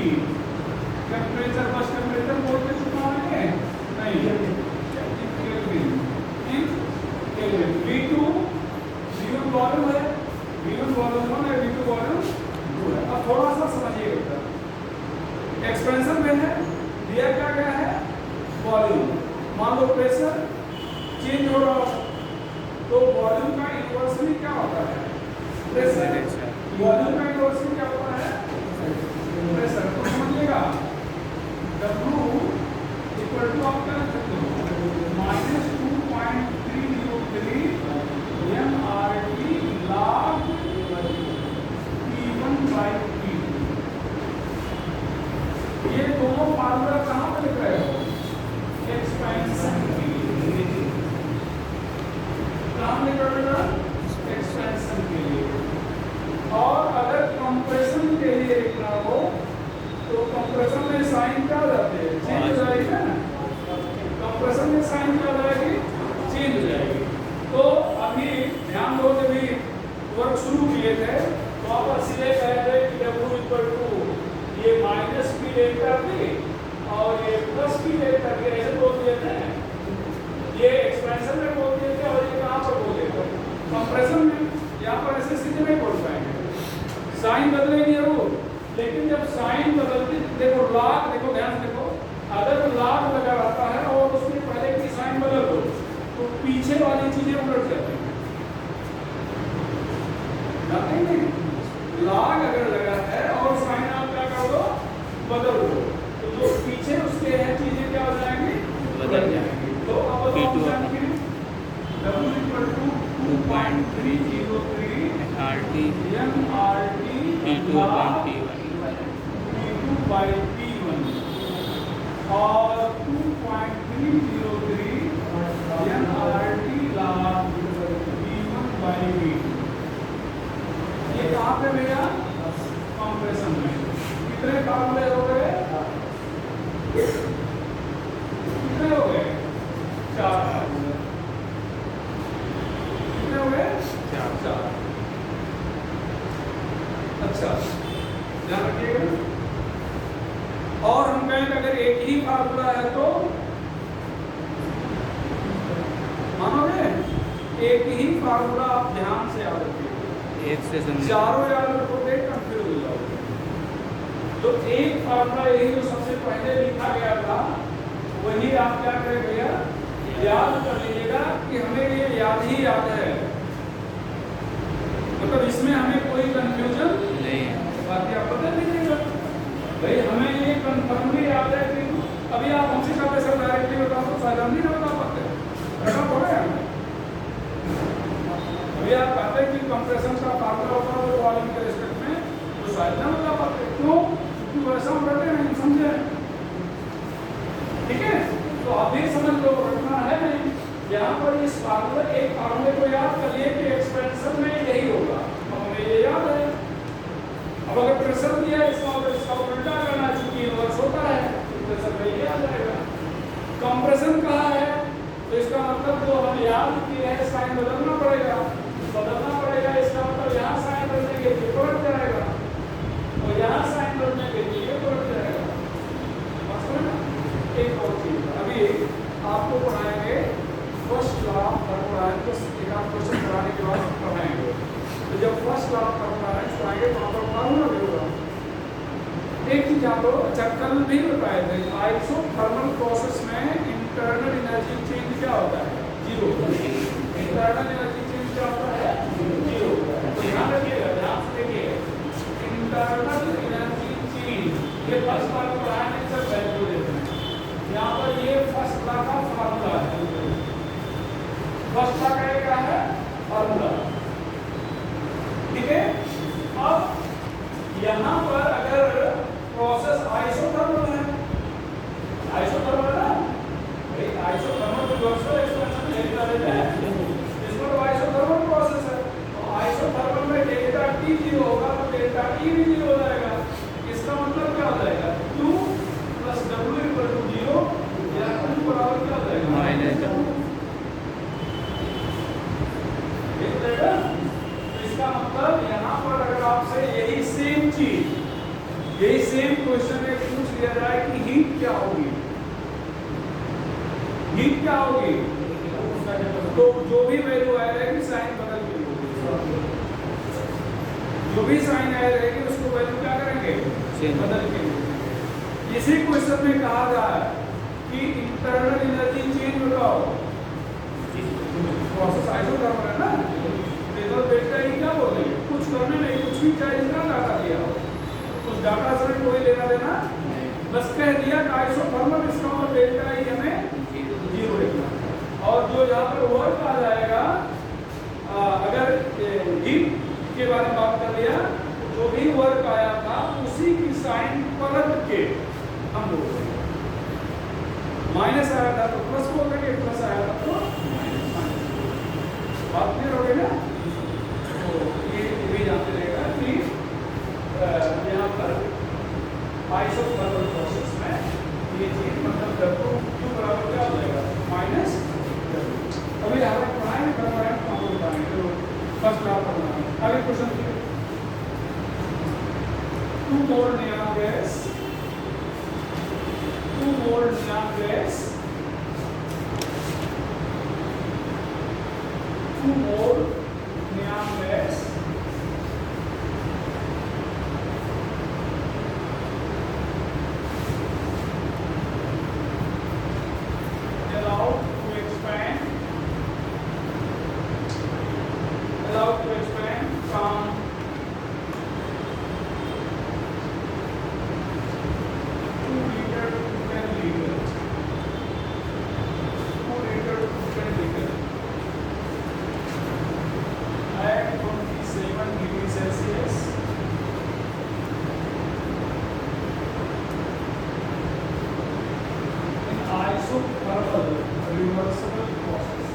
टेम्परेचर बस टेम्परेचर बोल के चुका है नहीं केल्विन। V2 V1 वॉल्यूम है, V1 वॉल्यूम है, V2 वॉल्यूम है। अब थोड़ा सा समझिएगा, एक्सपेंशन में है दिया क्या गया है वॉल्यूम। मान लो प्रेशर चेंज हो रहा हो तो वॉल्यूम का इन्वर्सली क्या होता है? प्रेशर। वॉल्यूम का इन्वर्सली क्या होता है? प्रेशर। तो समझिएगा W इक्वल टू आप क्या लिख सकते हो minus 2.303 mRT log P1 by P2। ये दोनों फार्मूला कहाँ पे लिख रहे हो? एक्सपेंशन के लिए। कहाँ लिख रहे हो? एक्सपेंशन के लिए। और अगर कंप्रेशन के लिए लिखना हो तो कंप्रेशन में साइन क्या हो जाते हैं? चेंज हो जाएगी ना। कंप्रेशन में साइन क्या हो जाएगी? चेंज हो जाएगी। तो अभी ध्यान दो जब भी वर्क शुरू किए थे तो आप सीधे कह रहे कि W इक्वल टू ये माइनस पी डेल्टा टी और ये प्लस पी डेल्टा टी ऐसे बोल दिए थे। ये एक्सपेंशन में बोल दिए थे और ये कहाँ पर बोले थे? कंप्रेशन में। यहाँ पर ऐसे सीधे नहीं बोल पाएंगे, साइन बदलेगी जरूर। लेकिन जब साइन बदलती देखो लॉग, देखो ध्यान से देखो, अगर लॉग लगा रहता है और उसके पहले की साइन बदल दो तो पीछे वाली चीजें उलट जाती हैं। लॉग अगर लगा है और साइन आप क्या कर दो बदल दो तो जो पीछे उसके हैं चीजें क्या हो जाएंगी? बदल जाएंगी। तो अब W equal to 2.303 RT mRT P2 by P1 और 2.303 mRT log P1 by P2। ये कहाँ पे भैया? कंप्रेशन में। कितने फार्मूले हो गए? कितने हो गए? 4 फार्मूले। कितने हो गए? 4। अच्छा ध्यान रखिएगा। और हम कहें अगर एक ही फार्मूला है तो मानोगे? एक ही फार्मूला आप ध्यान से याद रखिएगा, एक से समझ चारों याद रखोगे कंफ्यूज हो जाओगे। तो एक फार्मूला यही जो सबसे पहले लिखा गया था वही आप क्या करें भैया याद कर लीजिएगा कि हमें ये याद ही याद है, मतलब इसमें हमें कोई कंफ्यूजन नहीं है। बाकी आप बता दीजिएगा भाई हमें ये कंफर्मली याद है कि अभी आप हमसे कहते सर डायरेक्टली बताओ तो शायद हम नहीं ना बता पाते, ऐसा थोड़ा है। अभी आप कहते हैं कि कंप्रेशन का फार्मूला होता है तो वॉल्यूम के रिस्पेक्ट में तो शायद ना बता पाते। क्यों? क्योंकि वैसा हम करते नहीं, समझे? ठीक है, तो अभी समझ लो रखना है नहीं। यहाँ पर इस फार्मूले एक फार्मूले को याद कर लिए कि एक्सपेंशन में यही होगा, हमें ये याद है। अब अगर प्रेशर दिया इसका उल्टा करना चूंकि इन्वर्स होता है तो प्रेशर में ये आ जाएगा। कंप्रेशन कहाँ है तो इसका मतलब जो हम याद किए हैं साइन बदलना पड़ेगा, इसका मतलब यहाँ साइन बदलने के लिए पलट जाएगा और यहाँ साइन बदलने के लिए पलट जाएगा। एक और चीज अभी आपको पढ़ाएंगे फर्स्ट लॉ ऑफ थर्मोडायनामिक्स, एक आप क्वेश्चन कराने के बाद पढ़ाएंगे। तो जब फर्स्ट लॉ ऑफ थर्मोडायनामिक्स पढ़ाएंगे तो वहाँ पर फार्मूला भी होगा। एक चीज आप लोग अच्छा कल भी बताए थे, आइसोथर्मल प्रोसेस में इंटरनल एनर्जी चेंज क्या होता है? 0। इंटरनल एनर्जी चेंज क्या होता है? 0। तो ध्यान रखिएगा, ध्यान से देखिए, इंटरनल एनर्जी चेंज ये फर्स्ट लॉ को पढ़ाने से वैल्यू देते हैं। यहाँ पर ये फर्स्ट लॉ का फार्मूला है। फर्स्ट लॉ का क्या है? फार्मूला। ठीक है, अब यहाँ पर अगर प्रोसेस आइसोथर्मल है हीट क्या होगी, तो जो भी वैल्यू आया रहेगी साइन बदल के होगी, जो भी साइन आया रहेगी उसको वैल्यू क्या करेंगे, बदल के। इसी क्वेश्चन में कहा जाए कि इंटरनल एनर्जी चेंज बताओ, प्रोसेस आइसोथर्मल है ना, तो डेल्टा ई क्या बोल रहे हैं, कुछ करने नहीं, कुछ भी चाहे जितना डाटा दिया हो, उस डाटा से कोई लेना देना, बस कह दिया कि आइसोथर्मल, इसका और डेल्टा ई हमें 0 लिखना। और जो यहाँ पर वर्क आ जाएगा, अगर हीट के बारे में बात कर लिया, जो भी वर्क आया था उसी की साइन पलट के हम बोल रहे हैं, माइनस आया था तो प्लस बोल देंगे, प्लस आया था तो माइनस। बात क्लियर हो गई ना, तो ये भी जानते रहेगा कि यहाँ पर आइसोथर्मल प्रोसेस में ये चीज मतलब W क्यू बराबर क्या हो जाएगा, माइनस। अभी हमें पढ़ाएंगे करवाएं तो आपको बताएंगे, तो फर्स्ट क्लास पढ़ना है। आगे question 2 more neon gas, 2 more neon gas, 2 more neon gas allowed to expand from 2 liter to 10 liter, 2 liter to 10 liter at 27 degrees Celsius in isothermal reversible process.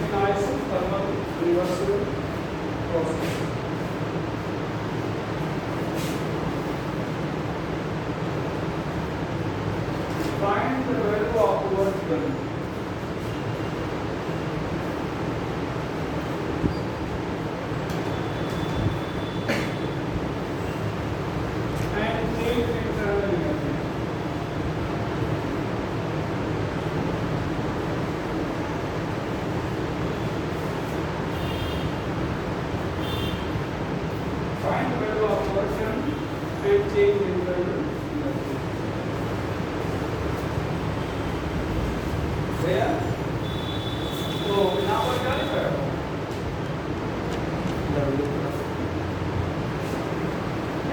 In isothermal reversible process. Find the value of work done. And change the internal energy. Find the value of work done and change the internal energy. तो यहाँ पर क्या लिखा है,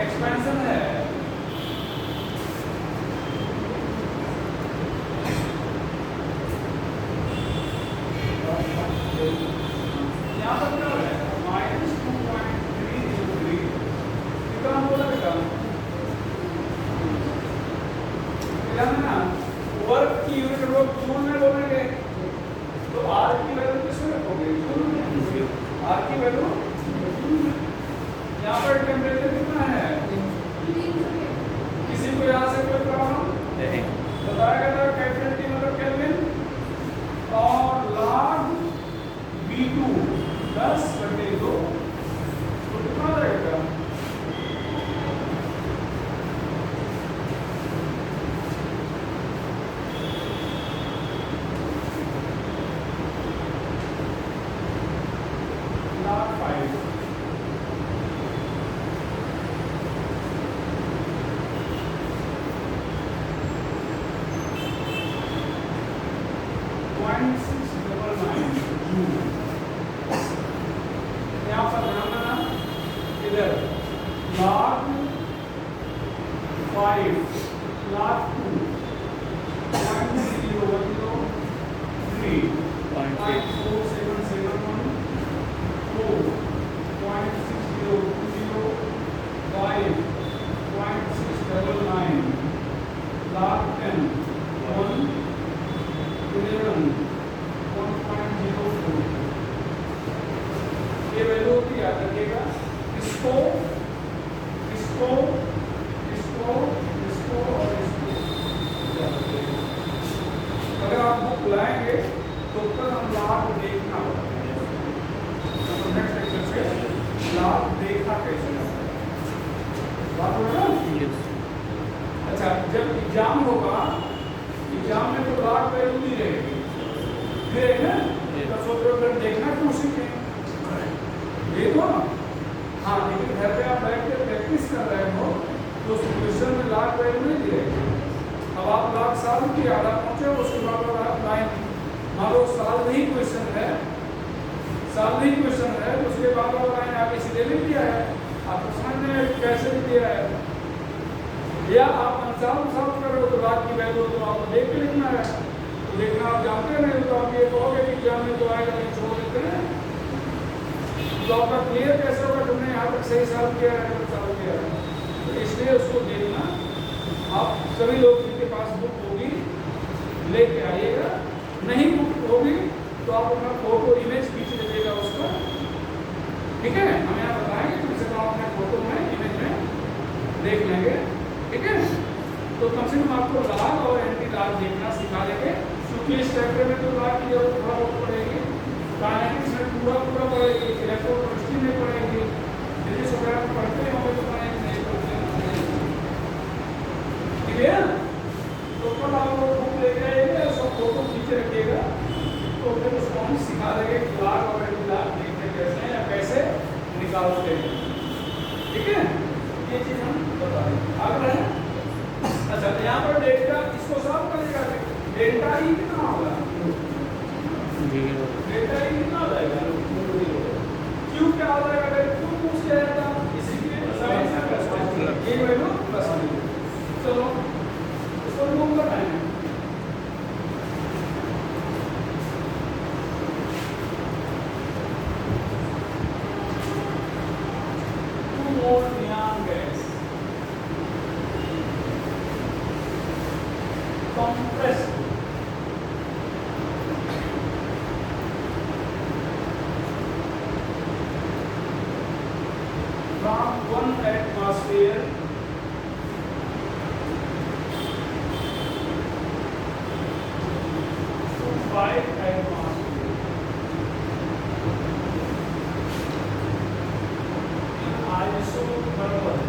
एक्सपेंशन है, यहाँ पर क्या है, -2.303 कितना बोला बेटा, ना वर्क की यूनिट वर्क जूल में बोलेंगे, तो आर की वैल्यू किसमें रखोगे, आर की वैल्यू। यहाँ पर टेम्परेचर कितना है, किसी को यहाँ से कोई प्रॉब्लम बताया था, कैपिटल टी मतलब केल्विन, और log V2 10/2 तो कितना रहेगा, log 5 0.699 जूल। यहाँ पर ध्यान देना, इधर log 5 log 2 0.0103 0.4771 4.6020 5.699 log 10 1 11 1.04 ये वैल्यू की याद रखिएगा, इसको इसको इसको इसको और इसको याद रखिएगा। अगर आप बुक लाएंगे तो फिर हम लाभ देखना होगा, तो नेक्स्ट लेक्चर से लाभ देखा कैसे जाता है, बात हो रहा है। जब एग्जाम होगा, एग्जाम में तो लाख वैल्यू दी रहेगी, फिर है ना, तो सोच रहे हो देखना क्यों सीखे, देखो ना। हाँ, लेकिन घर पे आप बैठ के प्रैक्टिस कर रहे हो तो उस क्वेश्चन में लाख वैल्यू नहीं दी रहेगी। अब आप लाख साल की आधा पहुंचे, उसके बाद आप लाइन, मान लो साल नहीं क्वेश्चन है, साल नहीं क्वेश्चन है, तो उसके बाद आप लाइन आगे सीधे नहीं दिया है, आप समझ में कैसे दिया है, या आप अनसाल सॉल्व कर रहे हो तो लाख की वैल्यू तो आपको देख के लिखना है, तो देखना आप जानते नहीं तो आप ये कहोगे कि एग्जाम में तो आएगा नहीं, छोड़ देते हैं, तो आपका क्लियर कैसे होगा तुमने यहाँ तक सही सॉल्व किया है, सॉल्व किया है। तो इसलिए उसको देखना, आप सभी लोग जिनके पास बुक होगी लेके आइएगा, नहीं बुक होगी तो आप अपना फोटो इमेज खींच लीजिएगा उसका, ठीक है, हम यहाँ बताएंगे कम से कम अपने फोटो में इमेज में देख लेंगे, ठीक है। तो कम से कम आपको लाग और एंटी लाग देखना सिखा देंगे, क्योंकि इस चैप्टर में तो लाग की जरूरत थोड़ा बहुत पड़ेगी, काइनेटिक्स में पूरा पड़ेगी, इलेक्ट्रोकेमिस्ट्री में पड़ेगी, फिजिक्स वगैरह पढ़ते होंगे तो पढ़ेंगे, नहीं पढ़ते ठीक है। तो कल आप लोग बुक लेके आइएगा, सब फोटो खींच रखिएगा, तो फिर उसको हम सिखा देंगे कि लाग और एंटी लाग देखते कैसे हैं या कैसे निकालते हैं, ठीक है। ये चीज़ हम बता देंगे, आगे है। अच्छा, यहाँ पर डेल्टा इसको सॉल्व करेगा, डेल्टा ई कितना होगा, डेल्टा ई कितना हो जाएगा, क्यू क्या हो जाएगा, अगर क्यू पूछ लिया जाता इसी के साइन से प्लस ये वैल्यू प्लस, चलो इसको रिमूव करना है, compressed from 1 atmosphere to 5 atmosphere in isothermal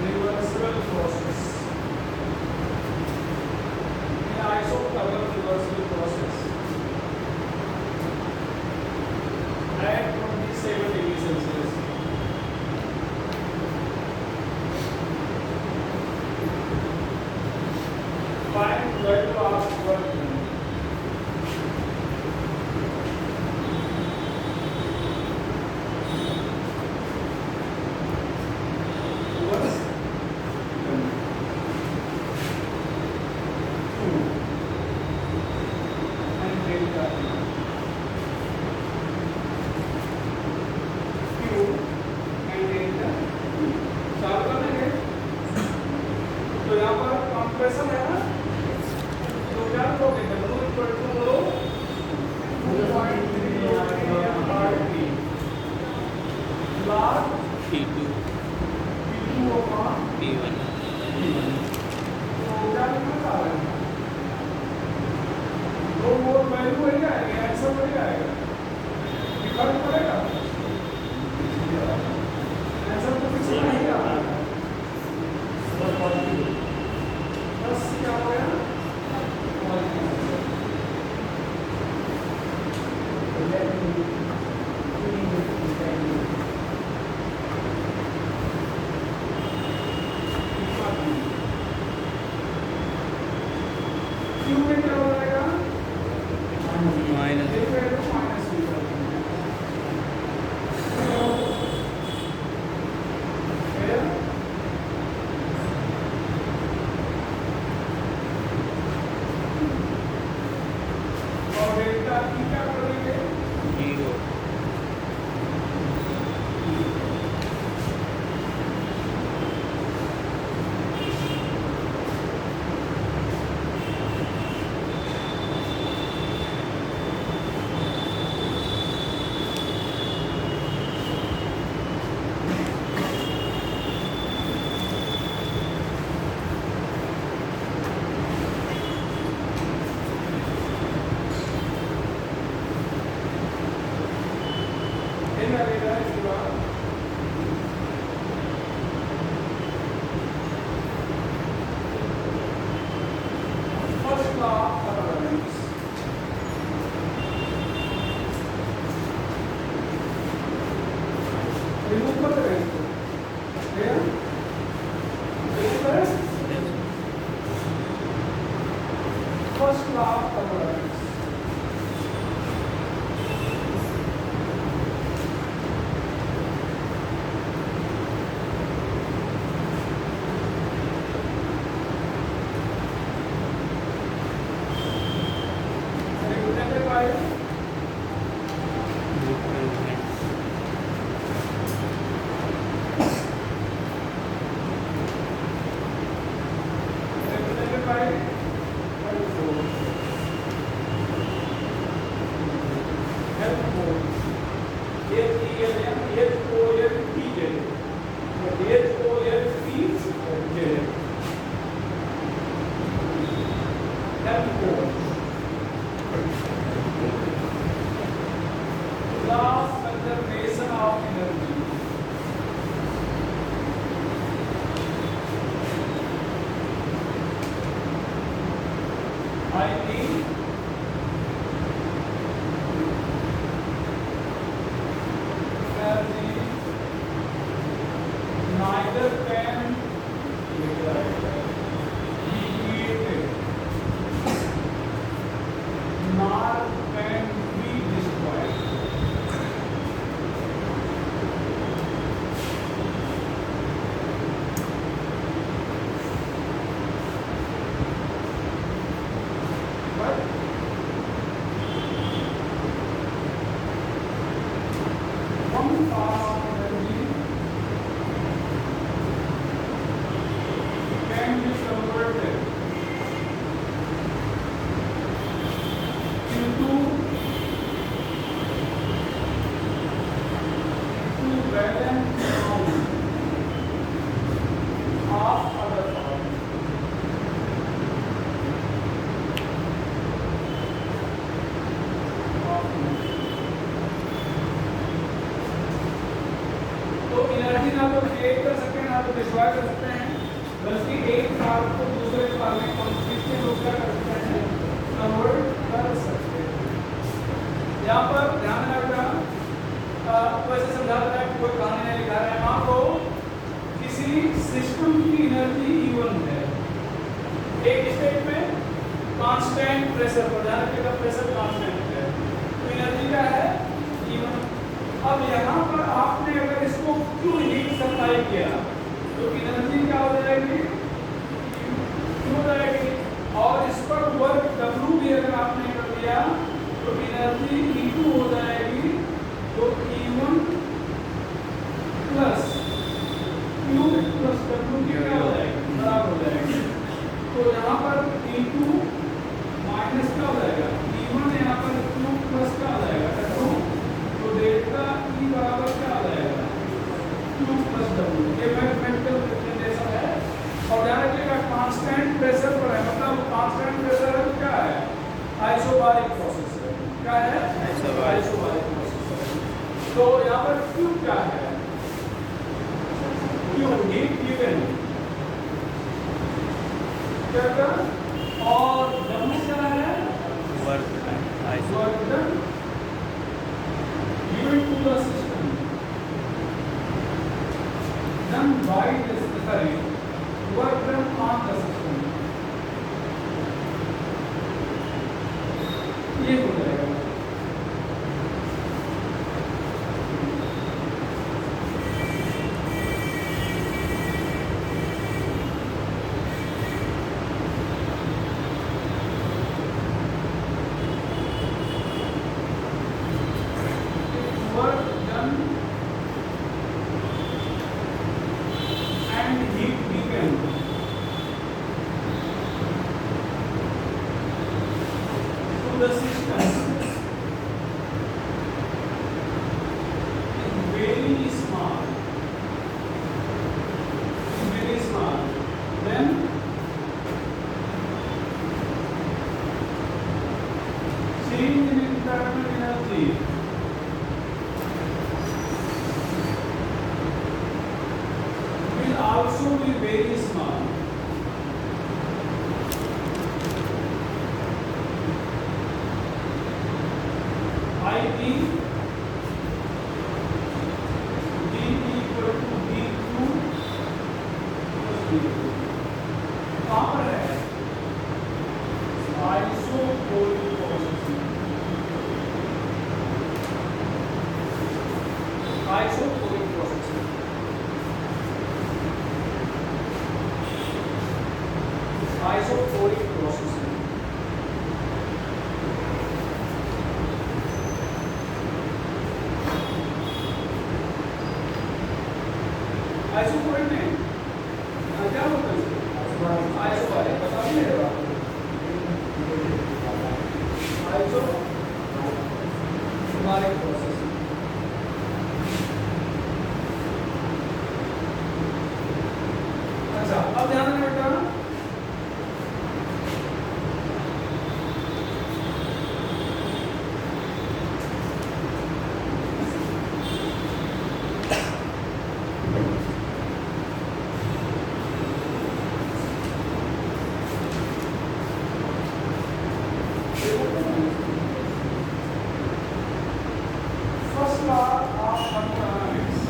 reversible process, in isothermal reversible process at 27 degrees Celsius. Find value of work done. Compression है ना, तो क्या करोगे, W इक्वल टू लो 2.3 RT log T2 होगा T1 तो क्या लिखना चाह रहे हैं, तो वो वैल्यू वही आएगा, आंसर वही आएगा, फर्क पड़ेगा, आंसर तो कुछ नहीं आएगा, बस क्या हो गया, क्यू में क्या हो जाएगा, माइनस माइनस भी कर देंगे, और डेल्टा ई क्या करेंगे, 0 लगेगा इसके बाद one form of energy can be converted into valence form of other form. तो एनर्जी ना तो क्रिएट कर सकते हैं ना तो डिस्ट्रॉय कर सकते हैं, बल्कि एक पार्ट को दूसरे पार्ट में कॉन्स्टिट्यूट रूप से कर सकते हैं, कन्वर्ट कर सकते हैं। यहाँ पर ध्यान रखना, वैसे समझा रहा है, कोई कहानी नहीं लिखा है। मान लो किसी सिस्टम की एनर्जी E1 है, एक स्टेट में कांस्टेंट प्रेशर पर, ध्यान रखिएगा प्रेशर कांस्टेंट है, तो एनर्जी क्या है E1। अब यहाँ पर आपने अगर इसको क्यों हीट सप्लाई किया तो एनर्जी क्या हो जाएगी, क्यों हो जाएगी, और इस पर वर्क W भी अगर आपने कर दिया तो एनर्जी E2 हो जाएगी, तो E1 plus Q plus W क्या हो जाएगी, बराबर हो जाएगी। तो यहाँ पर E2 माइनस क्या हो जाएगा, E1 यहाँ पर Q प्लस क्या हो जाएगा W, तो डेल्टा E बराबर क्या आ जाएगा, Q प्लस W। ये मैथमेटिकल रिप्रेजेंटेशन है। और ध्यान रखिएगा कांस्टेंट प्रेशर पर है, मतलब कांस्टेंट प्रेशर क्या है, आइसोबारिक प्रोसेस है। क्या है, आइसोबारिक प्रोसेस है। तो यहाँ पर Q क्या है, Q हीट गिवन क्या का, और W क्या है, work done given to the system done by the work done on the system, ये हो जाएगा। Work done and heat given to the system is very small, then change in internal energy will also be very small. I.e. D equal to D2 plus D2 कहाँ पर है, isochoric process, isochoric process, isochoric process है। आइसोकोरिक में क्या होता है, आइसोबारिक बताइए, आइसोबारिक प्रोसेस। अच्छा अब ध्यान रखना बेटा, first law of thermodynamics,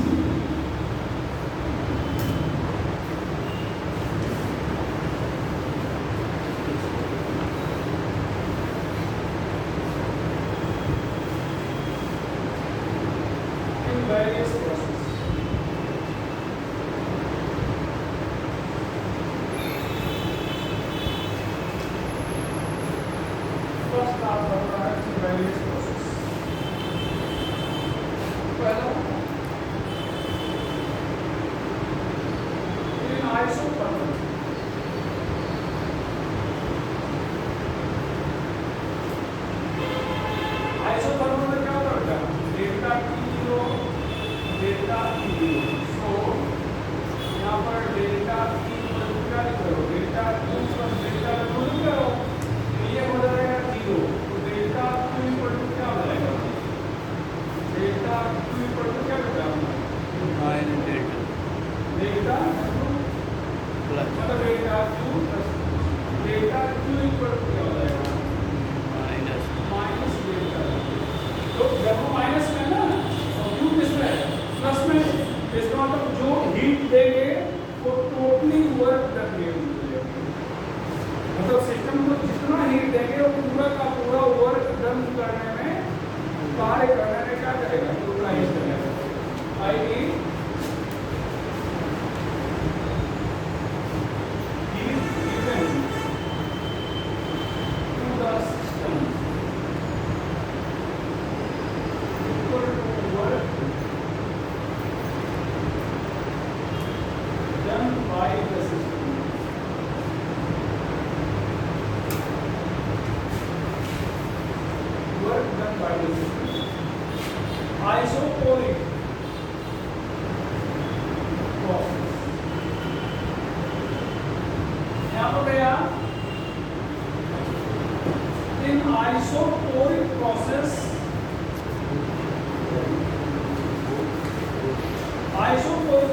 in various processes. First law of thermodynamics in various processes. पहला डेल्टा क्यू इक्वल टू क्या होगा माइनस डेल्टा डेल्टा प्लस मतलब delta Q plus delta Q equal to क्या हो जाएगा माइनस माइनस डेल्टा। तो जब वो माइनस में है ना और क्यू किसमें है प्लस में, इसका मतलब जो हीट देंगे वो टोटली वर्क डन देंगे, मतलब सिस्टम को जितना हीट देंगे वो पूरा का पूरा वर्क डन करने में कार्य करने में क्या करेगा यूटिलाइज करेगा। आई isoporic process यहाँ पर गया in isoporic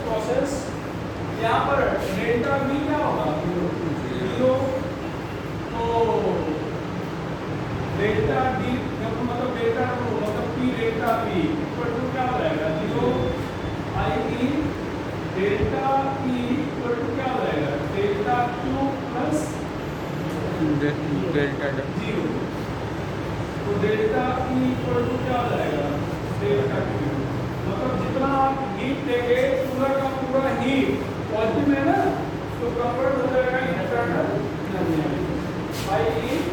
process यहाँ पर डेल्टा V क्या होगा 0, तो डेल्टा D मतलब डेल्टा मतलब P delta V equal to क्या हो जाएगा 0 i delta E equal to क्या हो जाएगा डेल्टा Q प्लस डेल्टा 0, तो डेल्टा E इक्वल टू क्या हो जाएगा डेल्टा Q, मतलब जितना आप हीट देंगे पूरा का पूरा हीट पॉजिटिव में ना तो कन्वर्ट हो जाएगा internal I heat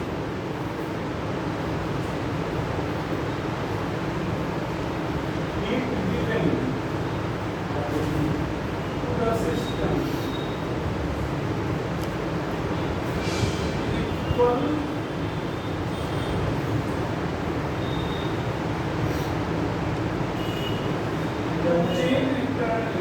given to the system equal the change internal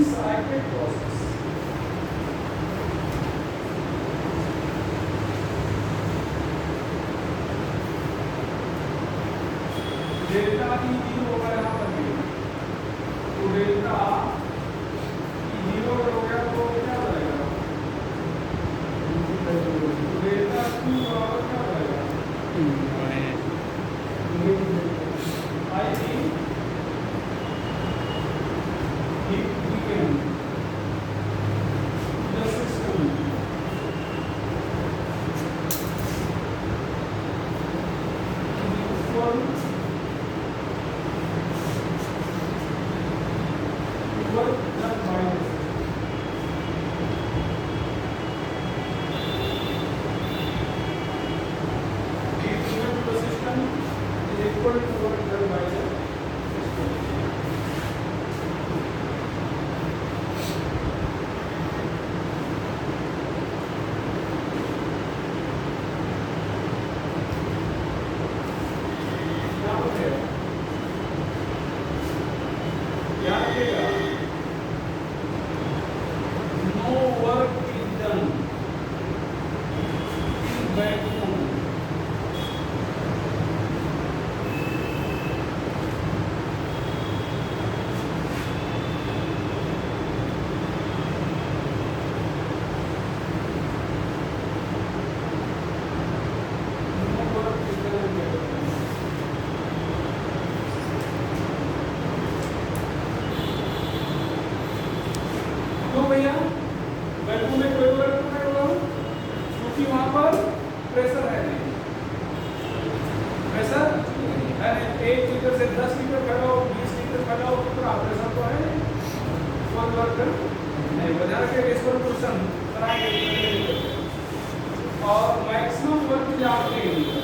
cyclic process. Delta की जीरो होगा यहाँ पर भी, तो डेल्टा की जीरो हो गया तो क्या बनेगा डेल्टा क्यू बराबर क्या बनेगा I equal to work done by the भैया वैक्यूम में कोई वर्क नहीं होगा क्योंकि वहां पर प्रेशर है नहीं, प्रेशर है नहीं। 1 लीटर से 10 लीटर भराओ, 20 लीटर भराओ, तो प्रेशर तो है कोई वर्क नहीं बजा के इसको क्वेश्चन कराएंगे और मैक्सिमम वर्क जो आप लेंगे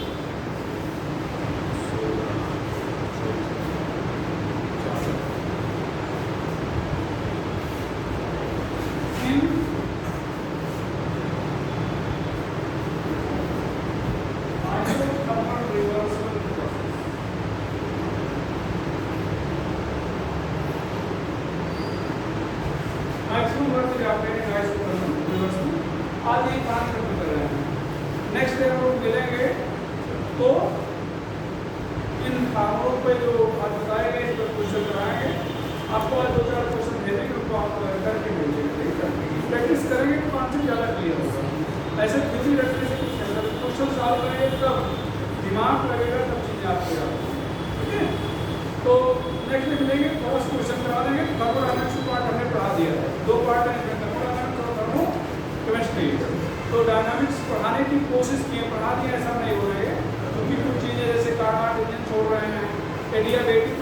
आज ये काम करते कर रहे हैं। नेक्स्ट डे हम लोग मिलेंगे तो इन फार्मूलों पे जो आज बताए गए इस पर क्वेश्चन कराएंगे। आपको आज 2-4 क्वेश्चन भेजेंगे, उनको आप करके भेजेंगे, प्रैक्टिस करेंगे तो कॉन्सेप्ट ज़्यादा क्लियर होगा। ऐसे खुशी रखने से कुछ नहीं, जब क्वेश्चन सॉल्व करेंगे तब दिमाग लगेगा, तब चीज़ें आपको याद होंगी। ठीक है, तो नेक्स्ट डे मिलेंगे, फर्स्ट क्वेश्चन करा देंगे। थर्मोडायनामिक्स पार्ट हमने पढ़ा दिया है, 2 पार्ट है थर्मोडायनामिक्स और थर्मोकेमिस्ट्री। तो डायनामिक्स पढ़ाने की कोशिश की, पढ़ा दिया ऐसा नहीं हो रहा है, क्योंकि कुछ चीज़ें जैसे कार्बन छोड़ रहे हैं, एडियाबेटिक